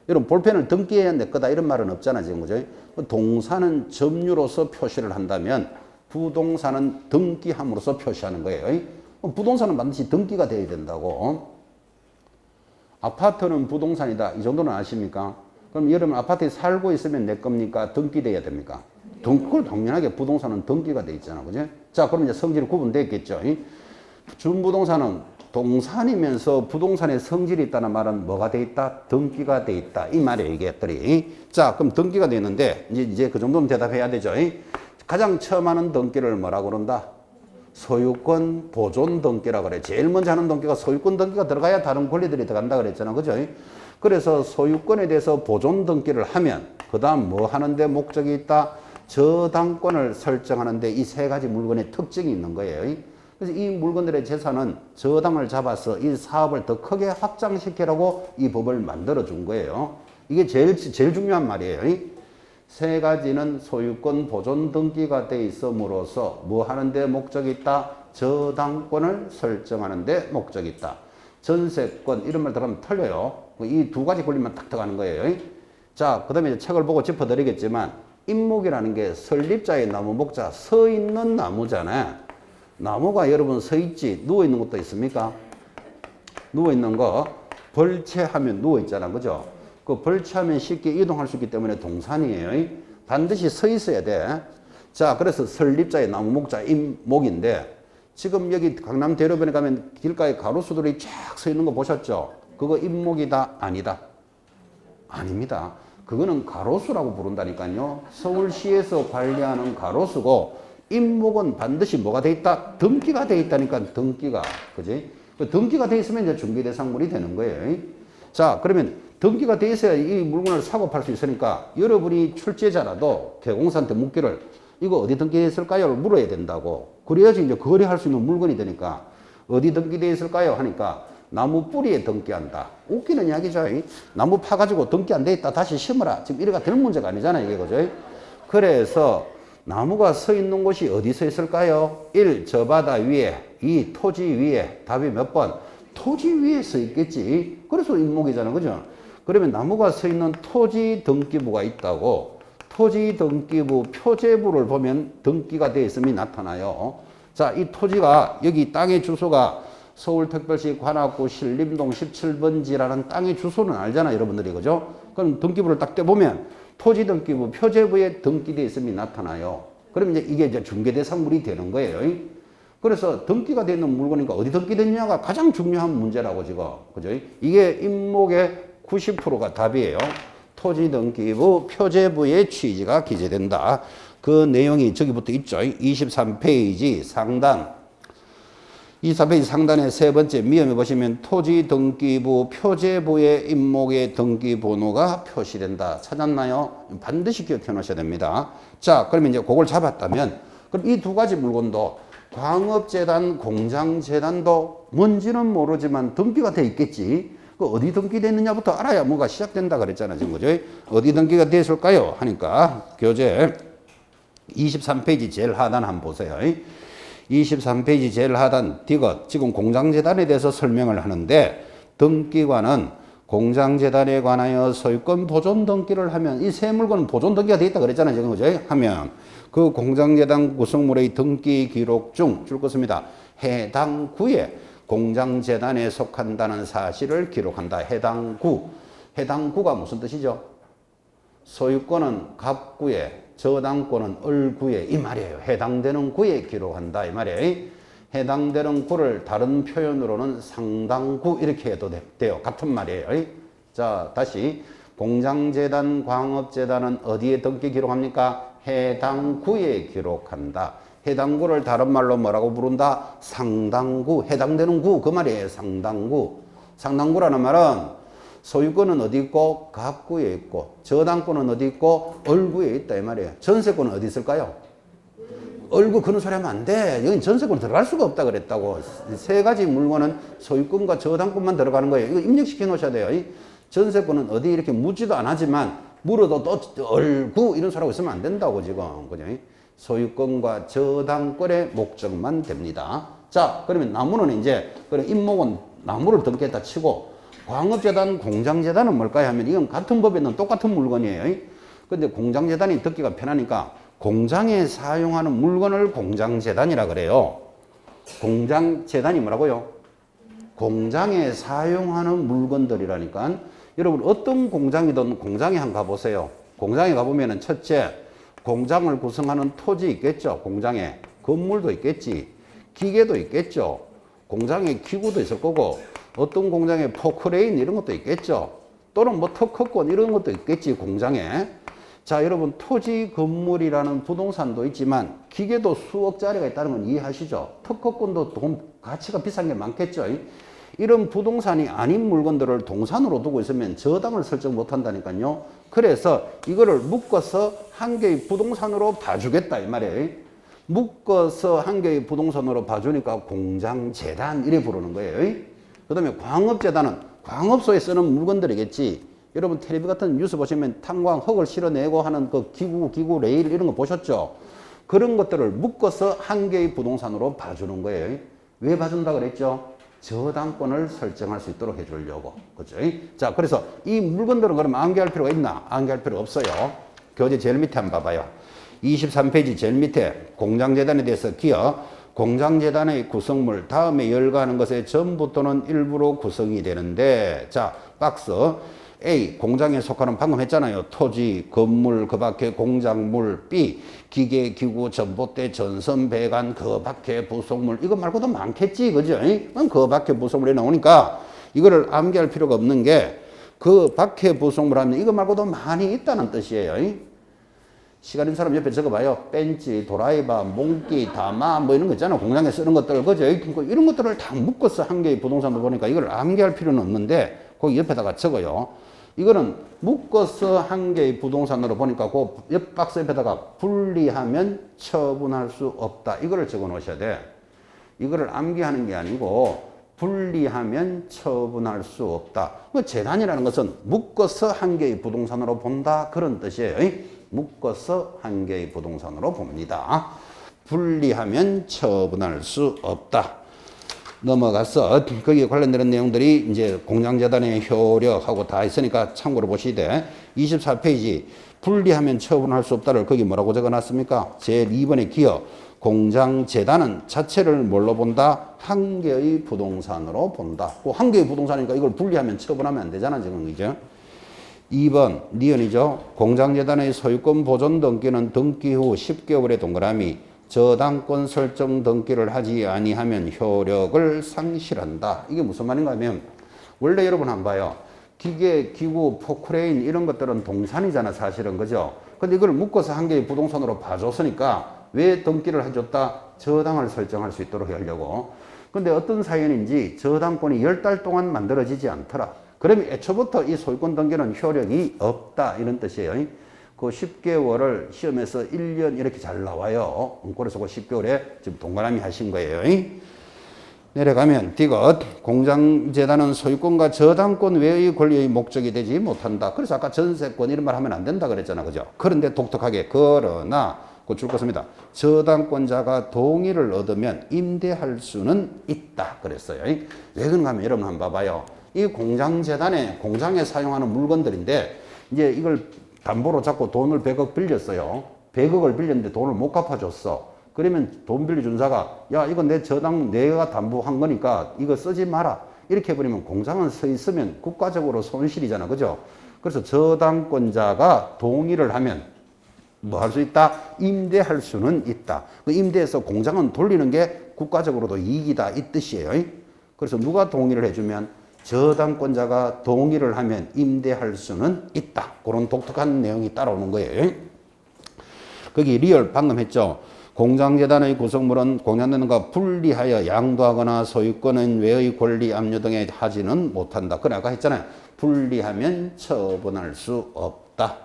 여러분 볼펜을 등기해야 내 거다 이런 말은 없잖아, 지금, 그죠? 동산은 점유로서 표시를 한다면 부동산은 등기함으로써 표시하는 거예요. 부동산은 반드시 등기가 돼야 된다고. 아파트는 부동산이다. 이 정도는 아십니까? 그럼 여러분 아파트에 살고 있으면 내 겁니까? 등기돼야 됩니까? 그걸 당연하게 부동산은 등기가 돼 있잖아. 그죠? 자, 그럼 이제 성질이 구분되겠죠. 준부동산은 동산이면서 부동산에 성질이 있다는 말은 뭐가 돼 있다? 등기가 돼 있다. 이 말이에요, 이게들이. 자, 그럼 등기가 돼 있는데 이제 그 정도는 대답해야 되죠. 가장 처음 하는 등기를 뭐라고 그런다? 소유권 보존 등기라고 그래. 제일 먼저 하는 등기가 소유권 등기가 들어가야 다른 권리들이 들어간다 그랬잖아. 그죠? 그래서 소유권에 대해서 보존 등기를 하면 그 다음 뭐 하는데 목적이 있다? 저당권을 설정하는데 이 세 가지 물건의 특징이 있는 거예요. 그래서 이 물건들의 재산은 저당을 잡아서 이 사업을 더 크게 확장시키라고 이 법을 만들어 준 거예요. 이게 제일 중요한 말이에요. 세 가지는 소유권 보존 등기가 돼 있음으로써 뭐 하는데 목적이 있다? 저당권을 설정하는 데 목적이 있다. 전세권 이런 말 들어가면 틀려요. 이 두 가지 권리만 딱 들어가는 거예요. 자, 그 다음에 책을 보고 짚어드리겠지만 임목이라는 게 설립자의 나무 목자 서 있는 나무잖아요. 나무가 여러분 서 있지 누워 있는 것도 있습니까? 누워 있는 거 벌채하면 누워 있잖아, 그죠? 그 벌채하면 쉽게 이동할 수 있기 때문에 동산이에요. 반드시 서 있어야 돼. 자, 그래서 설립자의 나무 목자 임목인데 지금 여기 강남 대로변에 가면 길가에 가로수들이 쫙 서 있는 거 보셨죠? 그거 임목이다? 아니다? 아닙니다. 그거는 가로수라고 부른다니까요. 서울시에서 관리하는 가로수고 임목은 반드시 뭐가 돼 있다? 등기가 돼 있다니까, 등기가. 그지? 그 등기가 돼 있으면 이제 중개대상물이 되는 거예요. 자, 그러면 등기가 돼 있어야 이 물건을 사고 팔 수 있으니까 여러분이 출제자라도 개공사한테 묻기를 이거 어디 등기되어 있을까요? 물어야 된다고. 그래야지 이제 거래할 수 있는 물건이 되니까 어디 등기되어 있을까요? 하니까 나무 뿌리에 등기한다. 웃기는 이야기죠. 나무 파가지고 등기 안 돼 있다. 다시 심어라. 지금 이래가 될 문제가 아니잖아요. 이게 그죠? 그래서 나무가 서 있는 곳이 어디 서 있을까요? 1. 저 바다 위에 2. 토지 위에 답이 몇 번? 토지 위에 서 있겠지. 그래서 임목이잖아. 그죠? 그러면 나무가 서 있는 토지 등기부가 있다고 토지 등기부 표제부를 보면 등기가 되어 있음이 나타나요. 자, 이 토지가 여기 땅의 주소가 서울특별시 관악구 신림동 17번지라는 땅의 주소는 알잖아, 여러분들이. 그죠? 그럼 등기부를 딱 떼보면 토지 등기부 표제부에 등기되어 있음이 나타나요. 그럼 이제 이게 중개대상물이 되는 거예요. 그래서 등기가 되어 있는 물건이니까 어디 등기됐냐가 가장 중요한 문제라고 지금. 그죠? 이게 임목의 90%가 답이에요. 토지 등기부 표제부의 취지가 기재된다. 그 내용이 저기부터 있죠. 23페이지 상단. 24페이지 상단의 세 번째 미음에 보시면 토지 등기부 표제부의 임목의 등기번호가 표시된다. 찾았나요? 반드시 기억해 놓으셔야 됩니다. 자, 그러면 이제 그걸 잡았다면 그럼 이 두 가지 물건도 광업재단, 공장재단도 뭔지는 모르지만 등기가 돼 있겠지. 그 어디 등기됐느냐부터 알아야 뭐가 시작된다 그랬잖아요. 지금 그죠? 어디 등기가 됐을까요? 하니까 교재 23페이지 제일 하단 한번 보세요. 23페이지 제일 하단 디귿 지금 공장재단에 대해서 설명을 하는데 등기관은 공장재단에 관하여 소유권 보존 등기를 하면 이 세 물건은 보존 등기가 돼 있다 그랬잖아요. 지금 그죠? 하면 그 공장재단 구성물의 등기 기록 중 줄 것입니다. 해당 구에 공장재단에 속한다는 사실을 기록한다. 해당 구. 해당 구가 무슨 뜻이죠? 소유권은 갑구에, 저당권은 을구에 이 말이에요. 해당되는 구에 기록한다 이 말이에요. 해당되는 구를 다른 표현으로는 상당구 이렇게 해도 돼요. 같은 말이에요. 자, 다시 공장재단, 광업재단은 어디에 등기 기록합니까? 해당 구에 기록한다. 해당 구를 다른 말로 뭐라고 부른다? 상당구. 해당되는 구 그 말이에요. 상당구. 상당구라는 말은 소유권은 어디 있고? 갑구에 있고, 저당권은 어디 있고? 얼구에 있다 이 말이에요. 전세권은 어디 있을까요? 얼구 그런 소리 하면 안 돼. 여긴 전세권 들어갈 수가 없다 그랬다고. 세 가지 물건은 소유권과 저당권만 들어가는 거예요. 이거 입력시켜 놓으셔야 돼요. 이 전세권은 어디 이렇게 묻지도 안 하지만 물어도 또 얼구 이런 소리하고 있으면 안 된다고 지금. 그죠? 소유권과 저당권의 목적만 됩니다. 자, 그러면 나무는 이제, 그럼 임목은 나무를 등기했다 치고, 광업재단, 공장재단은 뭘까요? 하면 이건 같은 법에 있는 똑같은 물건이에요. 근데 공장재단이 듣기가 편하니까 공장에 사용하는 물건을 공장재단이라 그래요. 공장재단이 뭐라고요? 공장에 사용하는 물건들이라니까. 여러분 어떤 공장이든 공장에 한번 가보세요. 공장에 가보면은 첫째, 공장을 구성하는 토지 있겠죠. 공장에 건물도 있겠지. 기계도 있겠죠. 공장에 기구도 있을 거고, 어떤 공장에 포크레인 이런 것도 있겠죠. 또는 뭐 특허권 이런 것도 있겠지, 공장에. 자, 여러분 토지 건물이라는 부동산도 있지만 기계도 수억짜리가 있다는 건 이해하시죠? 특허권도 돈 가치가 비싼 게 많겠죠. 이런 부동산이 아닌 물건들을 동산으로 두고 있으면 저당을 설정 못 한다니까요. 그래서 이거를 묶어서 한 개의 부동산으로 봐주겠다 이 말이에요. 묶어서 한 개의 부동산으로 봐주니까 공장재단 이래 부르는 거예요. 그 다음에 광업재단은 광업소에 쓰는 물건들이겠지. 여러분 텔레비 같은 뉴스 보시면 탄광 흙을 실어내고 하는 그 기구 레일 이런 거 보셨죠? 그런 것들을 묶어서 한 개의 부동산으로 봐주는 거예요. 왜 봐준다 그랬죠? 저당권을 설정할 수 있도록 해주려고. 그죠? 자, 그래서 이 물건들은 그럼 암기할 필요가 있나? 암기할 필요 없어요. 교재 제일 밑에 한번 봐봐요. 23페이지 제일 밑에 공장재단에 대해서 기어, 공장재단의 구성물, 다음에 열거하는 것의 전부 또는 일부로 구성이 되는데, 자, 박스. A, 공장에 속하는 방금 했잖아요. 토지, 건물, 그 밖에 공작물. B, 기계, 기구, 전봇대, 전선, 배관, 그 밖에 부속물. 이거 말고도 많겠지, 그죠? 그 밖에 부속물이 나오니까 이거를 암기할 필요가 없는 게 그 밖에 부속물 하면 이거 말고도 많이 있다는 뜻이에요. 시간 있는 사람 옆에 적어봐요. 벤치, 도라이바, 몽키, 다마 뭐 이런 거 있잖아. 공장에 쓰는 것들, 그죠? 이런 것들을 다 묶어서 한 개의 부동산으로 보니까 이걸 암기할 필요는 없는데 거기 옆에다가 적어요. 이거는 묶어서 한 개의 부동산으로 보니까 그 옆 박스 옆에다가 분리하면 처분할 수 없다. 이거를 적어 놓으셔야 돼. 이거를 암기하는 게 아니고 분리하면 처분할 수 없다. 그 재단이라는 것은 묶어서 한 개의 부동산으로 본다. 그런 뜻이에요. 묶어서 한 개의 부동산으로 봅니다. 분리하면 처분할 수 없다. 넘어가서 거기에 관련되는 내용들이 이제 공장재단의 효력하고 다 있으니까 참고로 보시되 24페이지 분리하면 처분할 수 없다를 거기 뭐라고 적어놨습니까? 제 2번의 기어 공장재단은 자체를 뭘로 본다? 한 개의 부동산으로 본다. 그 한 개의 부동산이니까 이걸 분리하면 처분하면 안 되잖아 지금. 그죠? 2번 니은이죠. 공장재단의 소유권 보존 등기는 등기 후 10개월의 동그라미 저당권 설정 등기를 하지 아니하면 효력을 상실한다. 이게 무슨 말인가 하면 원래 여러분 한번 봐요. 기계, 기구, 포크레인 이런 것들은 동산이잖아 사실은. 그죠? 근데 이걸 묶어서 한 개의 부동산으로 봐줬으니까 왜 등기를 해줬다? 저당을 설정할 수 있도록 하려고. 근데 어떤 사연인지 저당권이 10달 동안 만들어지지 않더라. 그러면 애초부터 이 소유권 등기는 효력이 없다 이런 뜻이에요. 그 10개월을 시험에서 1년 이렇게 잘 나와요. 그래서 그 10개월에 지금 동그라미 하신 거예요. 내려가면 디귿 공장재단은 소유권과 저당권 외의 권리의 목적이 되지 못한다. 그래서 아까 전세권 이런 말 하면 안 된다 그랬잖아. 그죠? 그런데 독특하게 그러나 줄 것입니다. 저당권자가 동의를 얻으면 임대할 수는 있다 그랬어요. 왜 그런가 하면 여러분 한번 봐봐요. 이 공장재단에 공장에 사용하는 물건들인데 이제 이걸 담보로 잡고 돈을 100억 빌렸어요. 100억을 빌렸는데 돈을 못 갚아줬어. 그러면 돈 빌려준 자가 야 이거 내 저당 내가 담보한 거니까 이거 쓰지 마라. 이렇게 해버리면 공장은 서 있으면 국가적으로 손실이잖아. 그죠? 그래서 저당권자가 동의를 하면 뭐 할 수 있다? 임대할 수는 있다. 그 임대해서 공장은 돌리는 게 국가적으로도 이익이다 이 뜻이에요. 그래서 누가 동의를 해주면 저당권자가 동의를 하면 임대할 수는 있다. 그런 독특한 내용이 따라오는 거예요. 거기 리얼 방금 했죠. 공장재단의 구성물은 공양되는 것과 분리하여 양도하거나 소유권은 외의 권리 압류 등에 하지는 못한다. 그래 아까 했잖아요. 분리하면 처분할 수 없다.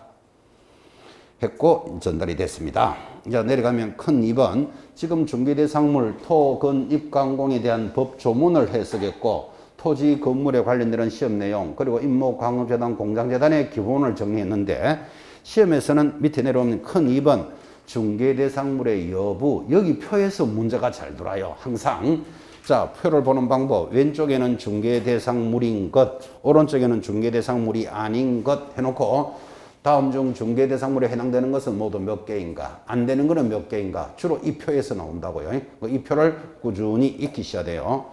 했고 전달이 됐습니다. 자 내려가면 큰 2번 지금 중개대상물 토, 건, 입강공에 대한 법 조문을 해석했고 토지 건물에 관련되는 시험 내용 그리고 임목 광업재단 공장재단의 기본을 정리했는데 시험에서는 밑에 내려오면 큰 2번 중개대상물의 여부 여기 표에서 문제가 잘 돌아요. 항상 자 표를 보는 방법 왼쪽에는 중개대상물인 것 오른쪽에는 중개대상물이 아닌 것 해놓고 다음 중 중개대상물에 해당되는 것은 모두 몇 개인가 안 되는 것은 몇 개인가 주로 이 표에서 나온다고요. 이 표를 꾸준히 익히셔야 돼요.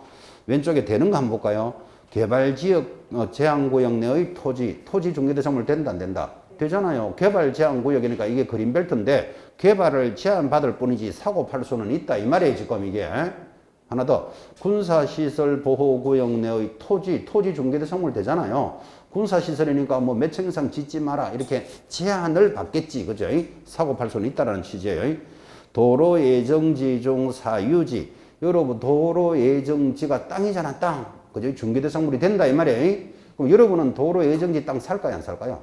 왼쪽에 되는 거 한번 볼까요? 개발지역 제한구역 내의 토지 중개대상물 된다 안 된다? 되잖아요. 개발 제한구역이니까 이게 그린벨트인데 개발을 제한받을 뿐이지 사고 팔 수는 있다 이 말이에요. 지금 이게 하나 더 군사시설 보호구역 내의 토지 중개대상물 되잖아요. 군사시설이니까 뭐 몇 층 이상 짓지 마라 이렇게 제한을 받겠지 그죠? 사고 팔 수는 있다라는 취지예요. 도로 예정지 중 사유지 여러분 도로 예정지가 땅이잖아 땅 그죠? 중개대상물이 된다 이 말이에요. 그럼 여러분은 도로 예정지 땅 살까요 안 살까요?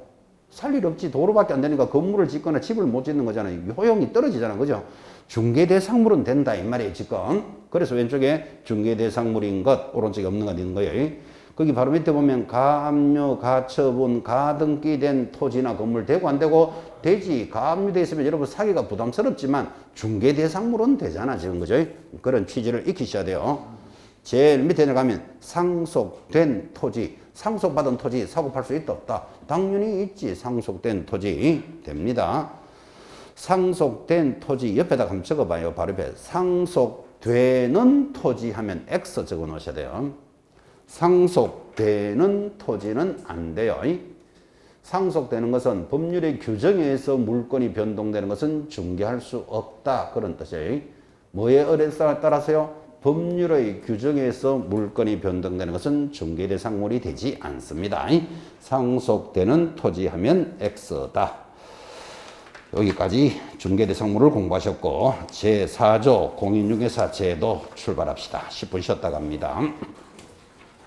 살 일 없지. 도로밖에 안 되니까 건물을 짓거나 집을 못 짓는 거잖아요. 효용이 떨어지잖아 그죠? 중개대상물은 된다 이 말이에요 지금. 그래서 왼쪽에 중개대상물인 것 오른쪽에 없는 것 있는 거예요. 거기 바로 밑에 보면 가압류, 가처분, 가등기된 토지나 건물 되고 안 되고 되지. 가압류돼 있으면 여러분 사기가 부담스럽지만 중개대상물은 되잖아 지금 그죠? 그런 취지를 익히셔야 돼요. 제일 밑에 내려가면 상속된 토지, 상속받은 토지 사고 팔 수 있다 없다? 당연히 있지. 상속된 토지 됩니다. 상속된 토지 옆에다 한번 적어봐요. 바로 옆에 상속되는 토지 하면 X 적어 놓으셔야 돼요. 상속되는 토지는 안 돼요. 상속되는 것은 법률의 규정에 의해서 물건이 변동되는 것은 중개할 수 없다. 그런 뜻이에요. 뭐에 따라서요? 법률의 규정에 의해서 물건이 변동되는 것은 중개대상물이 되지 않습니다. 상속되는 토지 하면 X다. 여기까지 중개대상물을 공부하셨고 제4조 공인중개사 제도 출발합시다. 10분 쉬었다 갑니다.